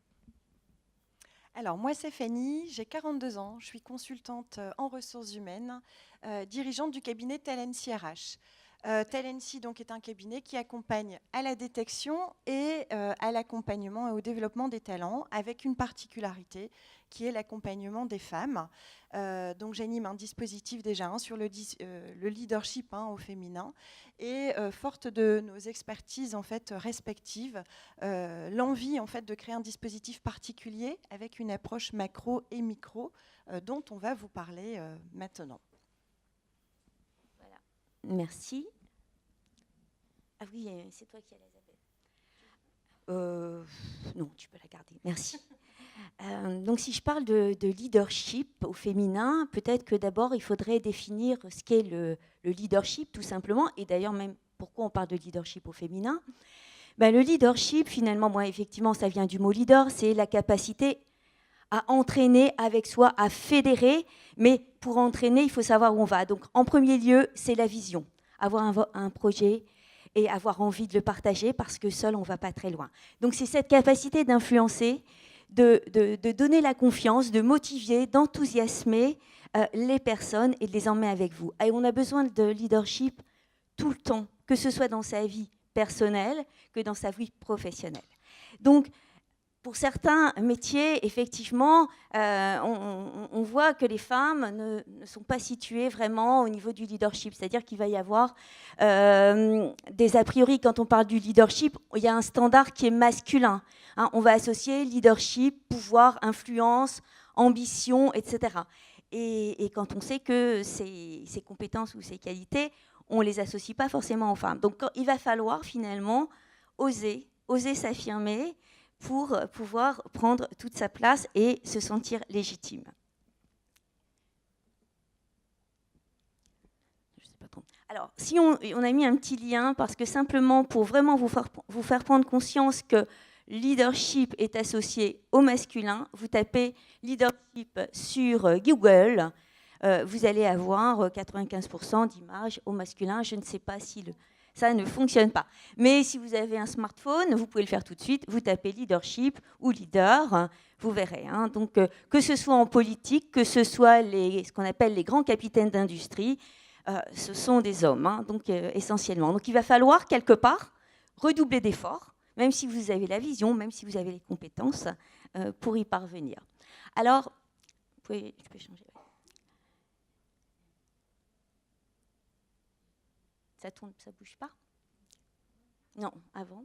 Alors, moi, c'est Fanny, j'ai 42 ans, je suis consultante en ressources humaines, dirigeante du cabinet Talent RH. Talency donc est un cabinet qui accompagne à la détection et à l'accompagnement et au développement des talents, avec une particularité qui est l'accompagnement des femmes. Donc j'anime un dispositif déjà sur le leadership au féminin et forte de nos expertises en fait respectives, l'envie en fait de créer un dispositif particulier avec une approche macro et micro dont on va vous parler maintenant. Merci. Ah oui, c'est toi qui as la Isabelle. Non, tu peux la garder. Merci. Donc, si je parle de leadership au féminin, peut-être que d'abord, il faudrait définir ce qu'est le leadership, tout simplement. Et d'ailleurs, même pourquoi on parle de leadership au féminin. Le leadership, finalement, moi, effectivement, ça vient du mot leader, c'est la capacité à entraîner avec soi, à fédérer. Mais pour entraîner, il faut savoir où on va. Donc, en premier lieu, c'est la vision. Avoir un projet et avoir envie de le partager parce que seul, on ne va pas très loin. Donc, c'est cette capacité d'influencer, de donner la confiance, de motiver, d'enthousiasmer les personnes et de les emmener avec vous. Et on a besoin de leadership tout le temps, que ce soit dans sa vie personnelle que dans sa vie professionnelle. Donc, pour certains métiers, effectivement, on voit que les femmes ne sont pas situées vraiment au niveau du leadership. C'est-à-dire qu'il va y avoir des a priori, quand on parle du leadership, il y a un standard qui est masculin. Hein, on va associer leadership, pouvoir, influence, ambition, etc. Et quand on sait que ces compétences ou ces qualités, on ne les associe pas forcément aux femmes. Donc il va falloir finalement oser s'affirmer pour pouvoir prendre toute sa place et se sentir légitime. Je sais pas trop. Alors, si on a mis un petit lien, parce que simplement pour vraiment vous faire prendre conscience que leadership est associé au masculin, vous tapez leadership sur Google, vous allez avoir 95% d'images au masculin. Je ne sais pas si ça ne fonctionne pas. Mais si vous avez un smartphone, vous pouvez le faire tout de suite. Vous tapez leadership ou leader, vous verrez. Hein. Donc, que ce soit en politique, que ce soit ce qu'on appelle les grands capitaines d'industrie, ce sont des hommes, hein, donc, essentiellement. Donc, il va falloir, quelque part, redoubler d'efforts, même si vous avez la vision, même si vous avez les compétences, pour y parvenir. Alors, je peux changer. Ça tourne, ça bouge pas? Non, avant.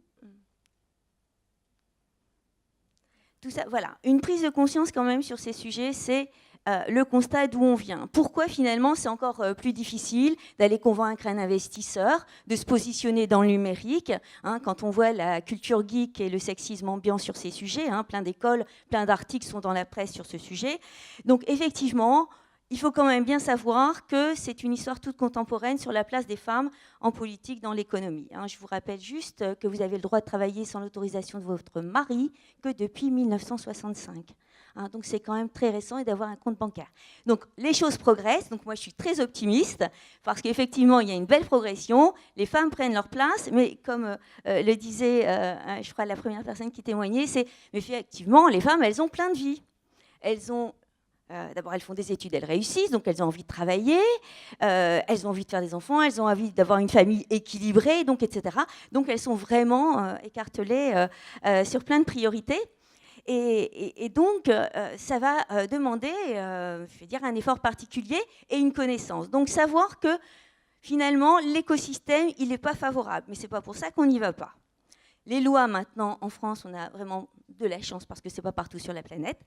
Tout ça, voilà. Une prise de conscience quand même sur ces sujets, c'est le constat d'où on vient. Pourquoi finalement c'est encore plus difficile d'aller convaincre un investisseur, de se positionner dans le numérique, hein, quand on voit la culture geek et le sexisme ambiant sur ces sujets, hein, plein d'écoles, plein d'articles sont dans la presse sur ce sujet. Donc effectivement, il faut quand même bien savoir que c'est une histoire toute contemporaine sur la place des femmes en politique dans l'économie. Hein, je vous rappelle juste que vous avez le droit de travailler sans l'autorisation de votre mari que depuis 1965. Hein, donc c'est quand même très récent et d'avoir un compte bancaire. Donc les choses progressent, donc moi je suis très optimiste parce qu'effectivement il y a une belle progression, les femmes prennent leur place, mais comme le disait, je crois, la première personne qui témoignait, c'est effectivement les femmes elles ont plein de vies. Elles ont d'abord, elles font des études, elles réussissent, donc elles ont envie de travailler, elles ont envie de faire des enfants, elles ont envie d'avoir une famille équilibrée, donc, etc. Donc, elles sont vraiment écartelées sur plein de priorités. Et donc, ça va demander, je vais dire, un effort particulier et une connaissance. Donc, savoir que, finalement, l'écosystème, il n'est pas favorable. Mais ce n'est pas pour ça qu'on n'y va pas. Les lois, maintenant, en France, on a vraiment de la chance parce que ce n'est pas partout sur la planète.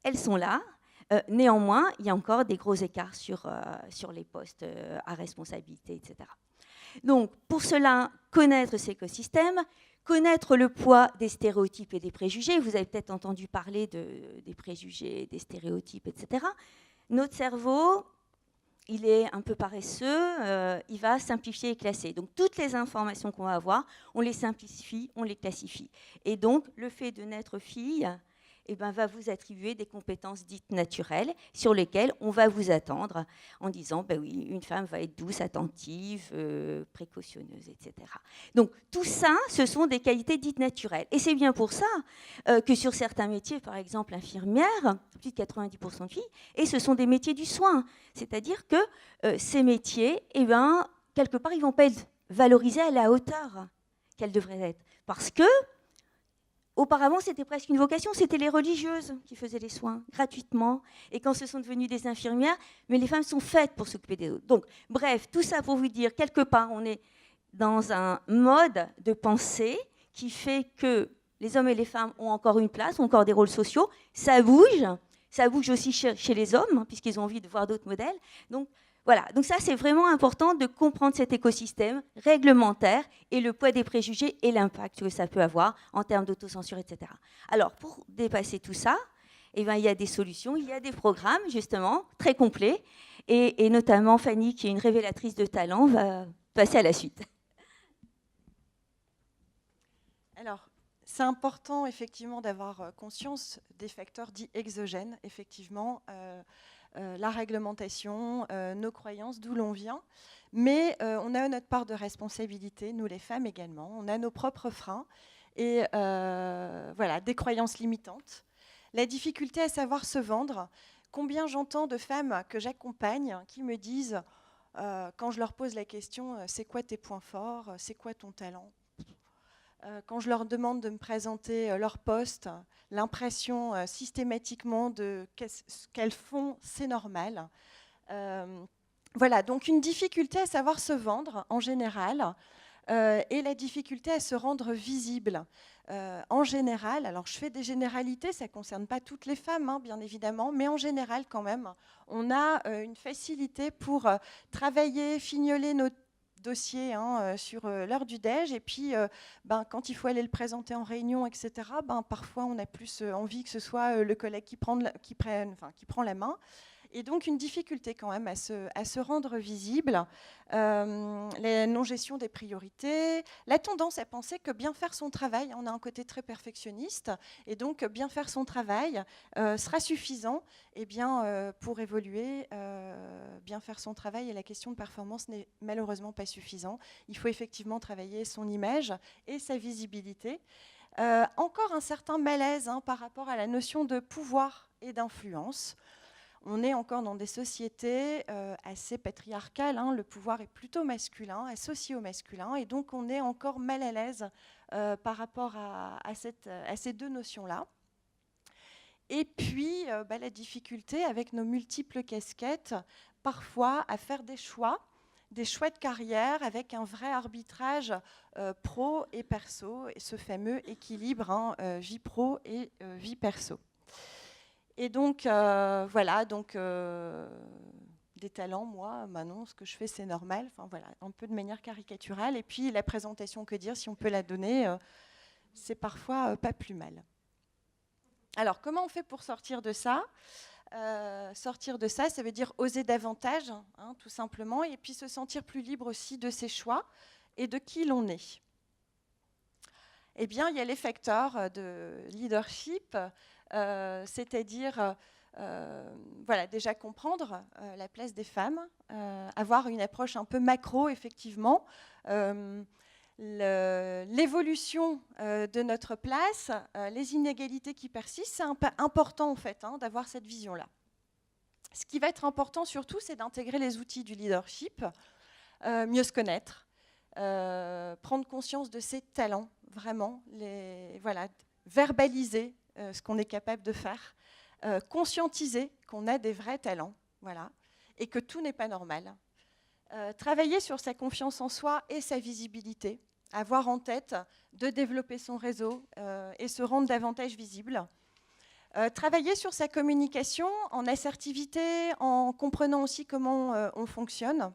Elles sont là. Néanmoins, il y a encore des gros écarts sur les postes à responsabilité, etc. Donc, pour cela, connaître cet écosystème, connaître le poids des stéréotypes et des préjugés. Vous avez peut-être entendu parler des préjugés, des stéréotypes, etc. Notre cerveau, il est un peu paresseux, il va simplifier et classer. Donc, toutes les informations qu'on va avoir, on les simplifie, on les classifie. Et donc, le fait de naître fille, va vous attribuer des compétences dites naturelles sur lesquelles on va vous attendre en disant, oui, une femme va être douce, attentive, précautionneuse, etc. Donc tout ça, ce sont des qualités dites naturelles. Et c'est bien pour ça que sur certains métiers, par exemple infirmière, plus de 90% de filles, et ce sont des métiers du soin. C'est-à-dire que ces métiers, quelque part, ils ne vont pas être valorisés à la hauteur qu'elles devraient être. Parce que auparavant, c'était presque une vocation, c'était les religieuses qui faisaient les soins gratuitement. Et quand ce sont devenues des infirmières, mais les femmes sont faites pour s'occuper des autres. Donc, bref, tout ça pour vous dire, quelque part, on est dans un mode de pensée qui fait que les hommes et les femmes ont encore une place, ont encore des rôles sociaux. Ça bouge aussi chez les hommes, puisqu'ils ont envie de voir d'autres modèles. Donc, voilà, donc ça c'est vraiment important de comprendre cet écosystème réglementaire et le poids des préjugés et l'impact que ça peut avoir en termes d'autocensure, etc. Alors pour dépasser tout ça, il y a des solutions, il y a des programmes justement très complets et notamment Fanny qui est une révélatrice de talent va passer à la suite. Alors, c'est important effectivement d'avoir conscience des facteurs dits exogènes, effectivement. La réglementation, nos croyances, d'où l'on vient. Mais on a notre part de responsabilité, nous les femmes également. On a nos propres freins et des croyances limitantes. La difficulté à savoir se vendre. Combien j'entends de femmes que j'accompagne qui me disent, quand je leur pose la question, c'est quoi tes points forts, c'est quoi ton talent ? quand je leur demande de me présenter leur poste, l'impression systématiquement de ce qu'elles font, c'est normal. Voilà, donc une difficulté à savoir se vendre en général et la difficulté à se rendre visible. En général, alors je fais des généralités, ça ne concerne pas toutes les femmes, hein, bien évidemment, mais en général quand même, on a une facilité pour travailler, fignoler nos dossiers sur l'heure du déj, et puis quand il faut aller le présenter en réunion, etc., parfois on a plus envie que ce soit le collègue qui prend la main. Et donc une difficulté quand même à se rendre visible, la non-gestion des priorités, la tendance à penser que bien faire son travail, on a un côté très perfectionniste, et donc bien faire son travail sera suffisant pour évoluer. Bien faire son travail et la question de performance n'est malheureusement pas suffisant. Il faut effectivement travailler son image et sa visibilité. Encore un certain malaise par rapport à la notion de pouvoir et d'influence. On est encore dans des sociétés assez patriarcales, le pouvoir est plutôt masculin, associé au masculin, et donc on est encore mal à l'aise par rapport à ces deux notions-là. Et puis la difficulté avec nos multiples casquettes, parfois à faire des choix de carrière avec un vrai arbitrage pro et perso, et ce fameux équilibre vie pro et vie perso. Et donc, voilà, des talents, moi, non, ce que je fais, c'est normal. Enfin, voilà, un peu de manière caricaturale. Et puis, la présentation, que dire, si on peut la donner, c'est parfois pas plus mal. Alors, comment on fait pour sortir de ça ? Sortir de ça, ça veut dire oser davantage, tout simplement, et puis se sentir plus libre aussi de ses choix et de qui l'on est. Eh bien, il y a les facteurs de leadership, c'est-à-dire déjà comprendre la place des femmes, avoir une approche un peu macro, effectivement, l'évolution de notre place, les inégalités qui persistent, c'est important en fait d'avoir cette vision-là. Ce qui va être important surtout, c'est d'intégrer les outils du leadership, mieux se connaître, prendre conscience de ses talents, vraiment, verbaliser ce qu'on est capable de faire, conscientiser qu'on a des vrais talents, voilà, et que tout n'est pas normal. Travailler sur sa confiance en soi et sa visibilité, avoir en tête de développer son réseau et se rendre davantage visible. Travailler sur sa communication en assertivité, en comprenant aussi comment on fonctionne.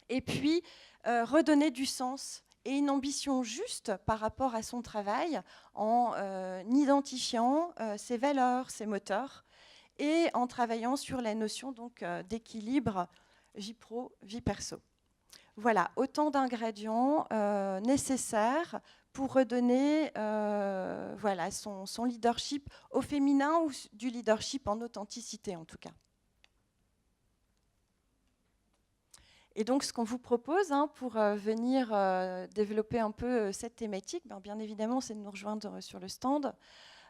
Et puis, redonner du sens et une ambition juste par rapport à son travail en identifiant ses valeurs, ses moteurs et en travaillant sur la notion d'équilibre vie pro, vie perso. Voilà, autant d'ingrédients nécessaires pour redonner son leadership au féminin ou du leadership en authenticité en tout cas. Et donc, ce qu'on vous propose pour venir développer un peu cette thématique, bien évidemment, c'est de nous rejoindre sur le stand.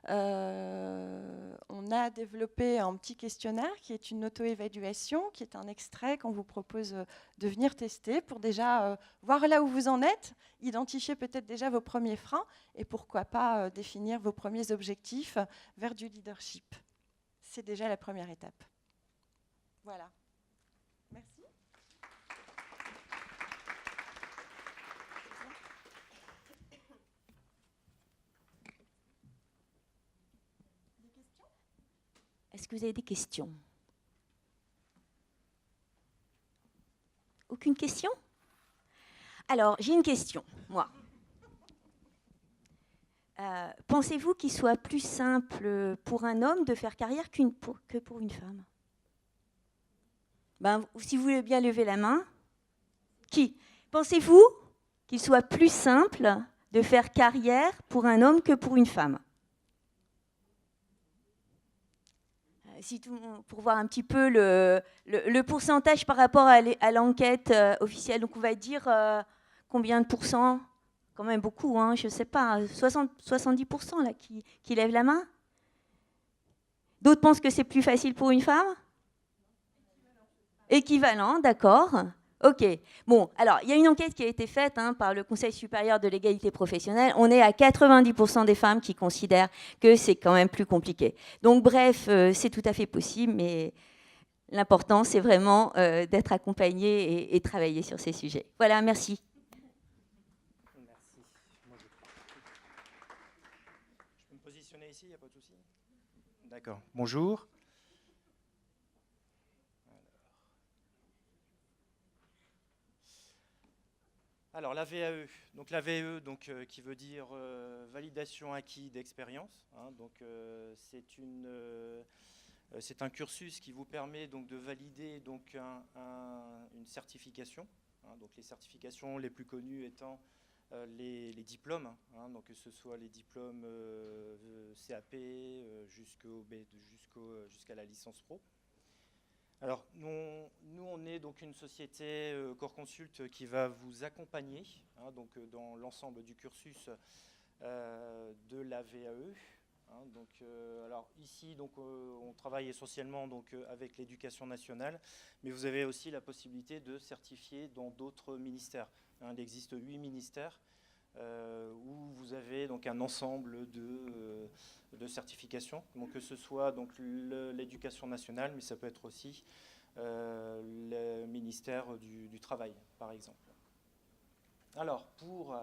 On a développé un petit questionnaire qui est une auto-évaluation, qui est un extrait qu'on vous propose de venir tester pour déjà voir là où vous en êtes, identifier peut-être déjà vos premiers freins et pourquoi pas définir vos premiers objectifs vers du leadership. C'est déjà la première étape. Voilà. Merci. Est-ce que vous avez des questions ? Aucune question ? Alors, j'ai une question, moi. Pensez-vous qu'il soit plus simple pour un homme de faire carrière que pour une femme ? Si vous voulez bien lever la main. Qui ? Pensez-vous qu'il soit plus simple de faire carrière pour un homme que pour une femme ? Pour voir un petit peu le pourcentage par rapport à l'enquête officielle. Donc, on va dire combien de pourcents ? Quand même beaucoup, je ne sais pas, 70% là, qui lèvent la main. D'autres pensent que c'est plus facile pour une femme ? Équivalent, d'accord. Ok. Bon, alors, il y a une enquête qui a été faite par le Conseil supérieur de l'égalité professionnelle. On est à 90% des femmes qui considèrent que c'est quand même plus compliqué. Donc, bref, c'est tout à fait possible, mais l'important, c'est vraiment d'être accompagné et travailler sur ces sujets. Voilà, merci. Merci. Je peux me positionner ici, il n'y a pas de souci? D'accord. Bonjour. Alors la VAE, donc la VAE qui veut dire validation acquis d'expérience. C'est un cursus qui vous permet donc de valider donc une certification. Donc les certifications les plus connues étant les diplômes, donc que ce soit les diplômes CAP jusqu'à la licence pro. Alors, nous, on est donc une société Core Consult qui va vous accompagner dans l'ensemble du cursus de la VAE. Alors ici, on travaille essentiellement avec l'éducation nationale, mais vous avez aussi la possibilité de certifier dans d'autres ministères. Il existe 8 ministères où vous avez donc un ensemble de certifications, donc que ce soit l'éducation nationale, mais ça peut être aussi le ministère du Travail, par exemple. Alors, pour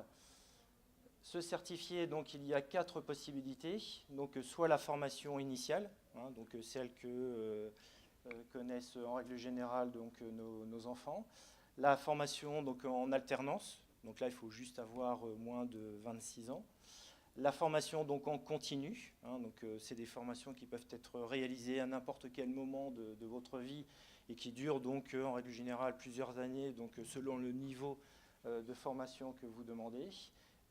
se certifier, donc, il y a 4 possibilités. Donc, soit la formation initiale, donc celle que connaissent en règle générale nos enfants. La formation donc, en alternance, donc là, il faut juste avoir moins de 26 ans. La formation donc en continu, c'est des formations qui peuvent être réalisées à n'importe quel moment de votre vie et qui durent donc en règle générale plusieurs années, donc selon le niveau de formation que vous demandez.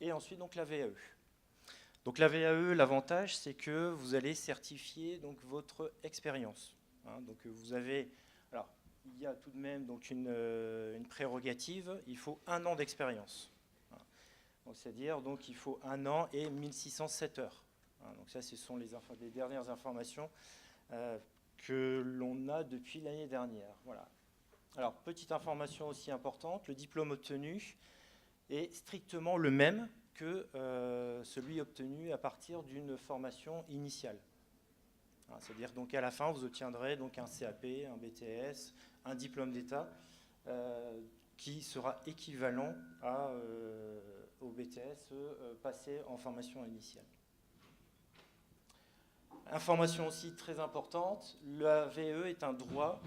Et ensuite donc la VAE. Donc la VAE, l'avantage, c'est que vous allez certifier donc votre expérience. Donc vous avez, alors il y a tout de même donc une prérogative, il faut 1 an d'expérience. C'est-à-dire donc il faut 1 an et 1607 heures. Donc ça, ce sont les dernières informations que l'on a depuis l'année dernière. Voilà. Alors, petite information aussi importante, le diplôme obtenu est strictement le même que celui obtenu à partir d'une formation initiale. C'est-à-dire donc à la fin, vous obtiendrez donc un CAP, un BTS, un diplôme d'État qui sera équivalent au BTS passé en formation initiale. Information aussi très importante, la VE est un droit.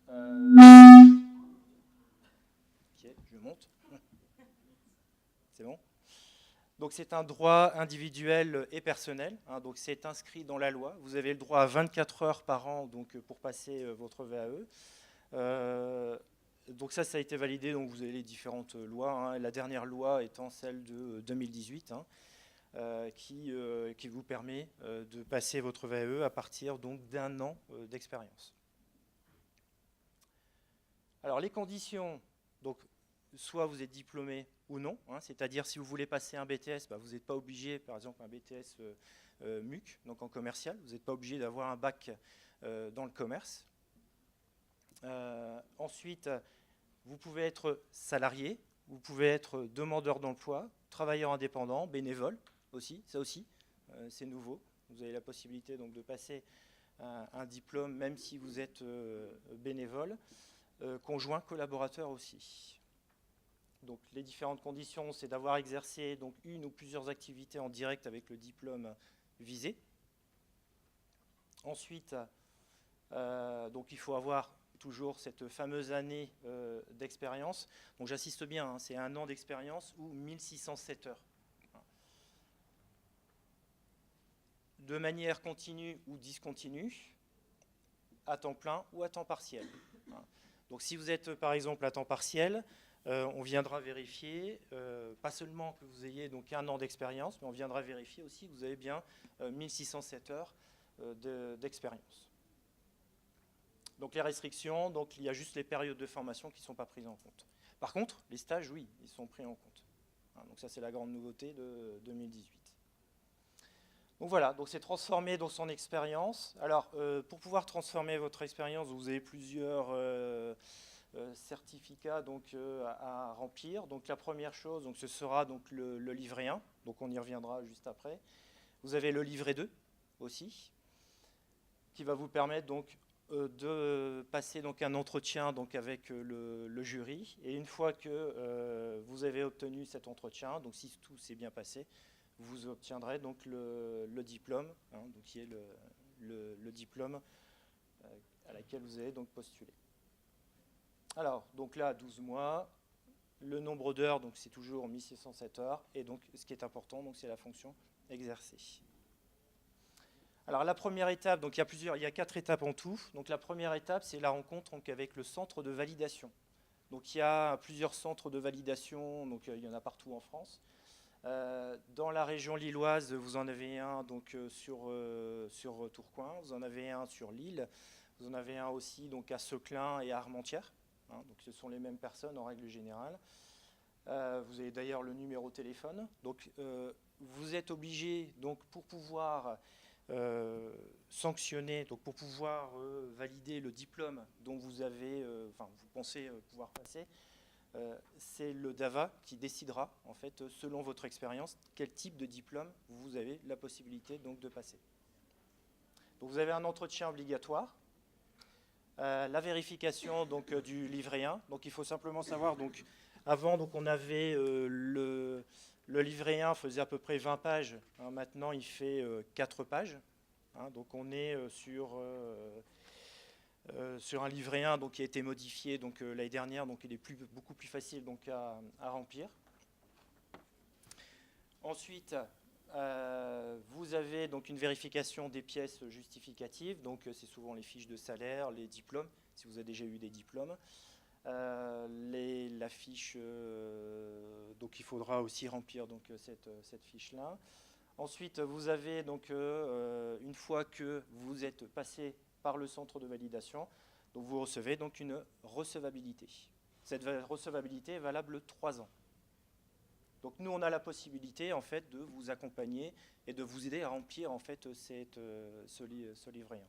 Ok, je monte. C'est bon. Donc c'est un droit individuel et personnel. Donc c'est inscrit dans la loi. Vous avez le droit à 24 heures par an donc, pour passer votre VAE. Donc ça a été validé, donc vous avez les différentes lois, la dernière loi étant celle de 2018, qui vous permet de passer votre VAE à partir d'1 an d'expérience. Alors les conditions, donc soit vous êtes diplômé ou non, c'est-à-dire si vous voulez passer un BTS, vous n'êtes pas obligé, par exemple un BTS MUC, donc en commercial, vous n'êtes pas obligé d'avoir un bac dans le commerce. Ensuite, vous pouvez être salarié, vous pouvez être demandeur d'emploi, travailleur indépendant, bénévole aussi, ça aussi, c'est nouveau. Vous avez la possibilité donc, de passer un diplôme même si vous êtes bénévole, conjoint, collaborateur aussi. Donc les différentes conditions, c'est d'avoir exercé donc, une ou plusieurs activités en direct avec le diplôme visé. Ensuite, donc il faut avoir toujours cette fameuse année d'expérience. Donc j'insiste bien, c'est 1 an d'expérience ou 1607 heures. De manière continue ou discontinue, à temps plein ou à temps partiel. Donc si vous êtes par exemple à temps partiel, on viendra vérifier, pas seulement que vous ayez donc 1 an d'expérience, mais on viendra vérifier aussi que vous avez bien 1607 heures d'expérience. Donc les restrictions, donc il y a juste les périodes de formation qui ne sont pas prises en compte. Par contre, les stages, oui, ils sont pris en compte. Donc ça, c'est la grande nouveauté de 2018. Donc voilà, donc c'est transformer dans son expérience. Alors, pour pouvoir transformer votre expérience, vous avez plusieurs certificats donc, à remplir. Donc la première chose, donc, ce sera donc, le livret 1, donc on y reviendra juste après. Vous avez le livret 2 aussi, qui va vous permettre donc, de passer donc, un entretien donc, avec le jury. Et une fois que vous avez obtenu cet entretien, donc si tout s'est bien passé, vous obtiendrez donc, le diplôme, hein, donc, qui est le diplôme à laquelle vous allez donc, postuler. Alors, donc là, 12 mois, le nombre d'heures, donc c'est toujours 1607 heures, et donc ce qui est important, donc c'est la fonction exercée. Alors la première étape, donc il y a 4 étapes en tout. Donc la première étape, c'est la rencontre donc, avec le centre de validation. Donc il y a plusieurs centres de validation, donc il y en a partout en France. Dans la région lilloise, vous en avez un donc, sur Tourcoing, vous en avez un sur Lille, vous en avez un aussi donc, à Seclin et à Armentières. Hein, donc ce sont les mêmes personnes en règle générale. Vous avez d'ailleurs le numéro de téléphone. Donc vous êtes obligé, donc, pour pouvoir sanctionner, donc pour pouvoir valider le diplôme dont vous avez, vous pensez pouvoir passer, c'est le DAVA qui décidera, en fait, selon votre expérience, quel type de diplôme vous avez la possibilité donc, de passer. Donc vous avez un entretien obligatoire, la vérification donc, du livret 1. Donc il faut simplement savoir, donc, avant donc, on avait le livret 1 faisait à peu près 20 pages, hein, maintenant il fait 4 pages. Hein, donc on est sur un livret 1 donc, qui a été modifié l'année dernière, donc il est beaucoup plus facile donc, à remplir. Ensuite, vous avez donc, une vérification des pièces justificatives, donc c'est souvent les fiches de salaire, les diplômes, si vous avez déjà eu des diplômes. La fiche, donc il faudra aussi remplir donc, cette fiche-là. Ensuite, vous avez donc, une fois que vous êtes passé par le centre de validation, donc vous recevez donc une recevabilité. Cette recevabilité est valable 3 ans. Donc nous, on a la possibilité en fait, de vous accompagner et de vous aider à remplir en fait, ce livret 1.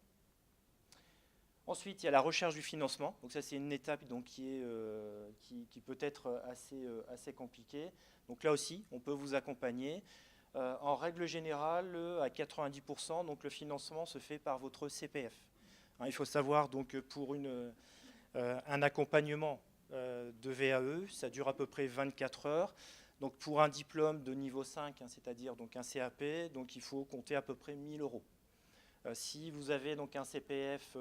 Ensuite, il y a la recherche du financement. Donc ça, c'est une étape donc, qui peut être assez compliquée. Donc là aussi, on peut vous accompagner. En règle générale, à 90%, donc, le financement se fait par votre CPF. Hein, il faut savoir donc pour un accompagnement de VAE, ça dure à peu près 24 heures. Donc pour un diplôme de niveau 5, hein, c'est-à-dire donc un CAP, donc il faut compter à peu près 1 000 €. Si vous avez donc un CPF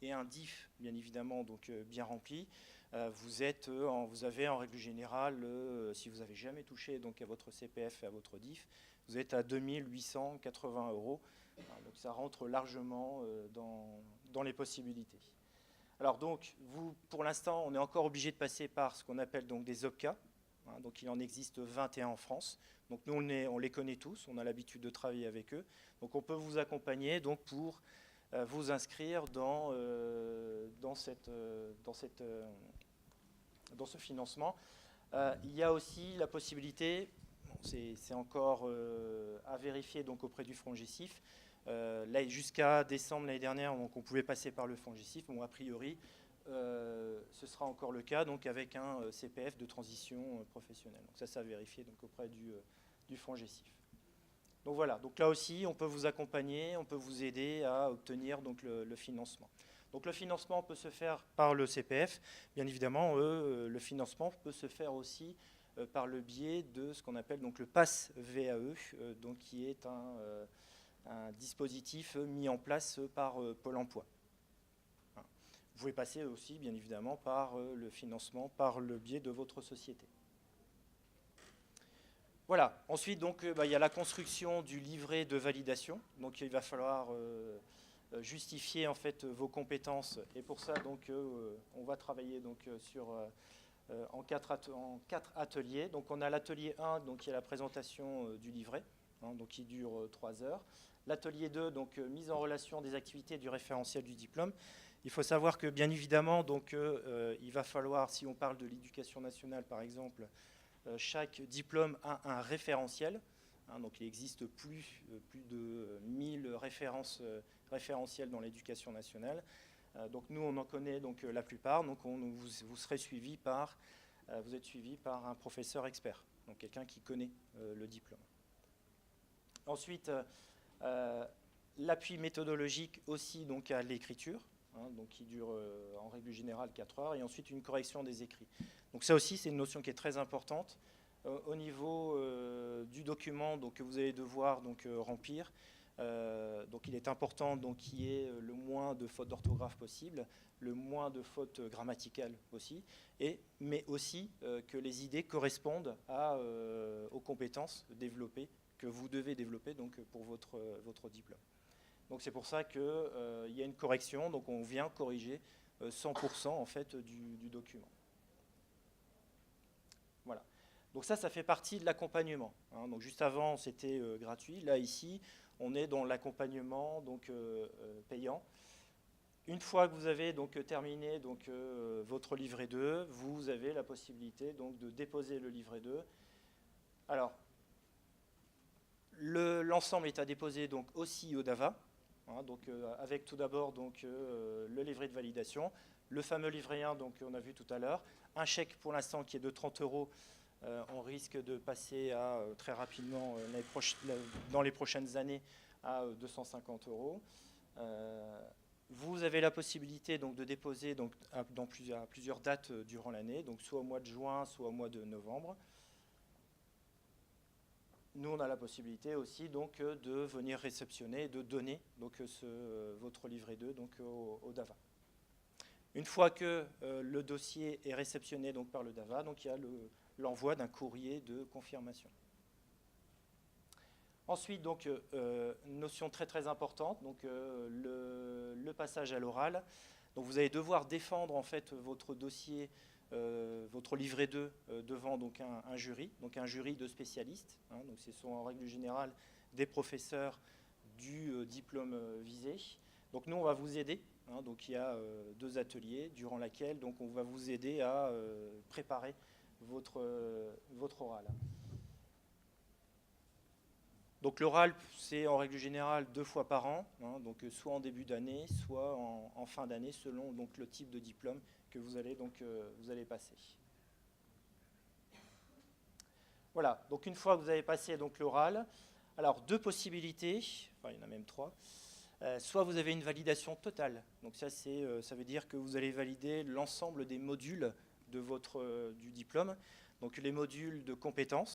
et un DIF, bien évidemment, donc bien rempli, vous avez en règle générale, si vous n'avez jamais touché donc, à votre CPF et à votre DIF, vous êtes à 2 880 €. Donc ça rentre largement dans les possibilités. Alors donc, pour l'instant, on est encore obligé de passer par ce qu'on appelle donc des OPCA. Hein, donc il en existe 21 en France. Donc nous, on les connaît tous, on a l'habitude de travailler avec eux. Donc on peut vous accompagner donc, pour vous inscrire dans ce financement. Il y a aussi la possibilité, c'est encore à vérifier donc, auprès du FONGICIF. Jusqu'à décembre l'année dernière, donc, on pouvait passer par le FONGICIF. Bon, a priori, ce sera encore le cas donc, avec un CPF de transition professionnelle. Donc ça à vérifier donc, auprès du FONGICIF. Donc voilà, donc là aussi, on peut vous accompagner, on peut vous aider à obtenir donc, le financement. Donc le financement peut se faire par le CPF. Bien évidemment, le financement peut se faire aussi par le biais de ce qu'on appelle donc, le PASS VAE, donc, qui est un dispositif mis en place par Pôle emploi. Vous pouvez passer aussi, bien évidemment, par le financement, par le biais de votre société. Voilà. Ensuite, donc, il y a la construction du livret de validation. Donc, il va falloir justifier en fait vos compétences. Et pour ça, donc, on va travailler donc, en 4 ateliers. Donc, on a l'atelier 1, donc, qui est la présentation du livret, hein, donc, qui dure 3 heures. L'atelier 2, donc, mise en relation des activités du référentiel du diplôme. Il faut savoir que, bien évidemment, donc, il va falloir, si on parle de l'éducation nationale, par exemple, chaque diplôme a un référentiel. Hein, donc il existe plus de 1000 référentiels dans l'éducation nationale. Donc nous, on en connaît donc, la plupart. Donc vous serez suivi par, vous êtes suivi par un professeur expert, donc quelqu'un qui connaît le diplôme. Ensuite, l'appui méthodologique aussi donc, à l'écriture, donc qui dure en règle générale 4 heures, et ensuite une correction des écrits. Donc ça aussi, c'est une notion qui est très importante. Au niveau du document donc, que vous allez devoir donc, remplir, donc il est important qu'il y ait le moins de fautes d'orthographe possible, le moins de fautes grammaticales aussi, mais aussi que les idées correspondent aux compétences développées, que vous devez développer donc, pour votre diplôme. Donc c'est pour ça qu'il y a une correction, donc on vient corriger 100% en fait, du document. Voilà. Donc ça fait partie de l'accompagnement. Donc juste avant, c'était gratuit. Là, ici, on est dans l'accompagnement donc, payant. Une fois que vous avez donc, terminé donc, votre livret 2, vous avez la possibilité donc, de déposer le livret 2. Alors, l'ensemble est à déposer donc, aussi au DAVA, donc, avec tout d'abord donc, le livret de validation, le fameux livret 1, donc, on a vu tout à l'heure, un chèque pour l'instant qui est de 30 €. On risque de passer à, très rapidement dans les prochaines années à 250 €. Vous avez la possibilité donc, de déposer donc, à plusieurs dates durant l'année, donc soit au mois de juin, soit au mois de novembre. Nous, on a la possibilité aussi donc, de venir réceptionner et de donner donc, votre livret 2 donc, au DAVA. Une fois que le dossier est réceptionné donc, par le DAVA, donc, il y a l'envoi d'un courrier de confirmation. Ensuite, donc, une notion très très importante, donc, le passage à l'oral. Donc, vous allez devoir défendre en fait, votre dossier, votre livret 2 devant donc, un jury de spécialistes. Donc, ce sont en règle générale des professeurs du diplôme visé. Donc nous, on va vous aider. Donc il y a 2 ateliers durant lesquels donc, on va vous aider à préparer votre oral. Donc l'oral, c'est en règle générale 2 fois par an, donc soit en début d'année, soit en fin d'année, selon donc, le type de diplôme que vous allez passer. Voilà, donc une fois que vous avez passé donc, l'oral, alors 2 possibilités, enfin il y en a même 3. Soit vous avez une validation totale, donc ça veut dire que vous allez valider l'ensemble des modules du diplôme, donc les modules de compétences,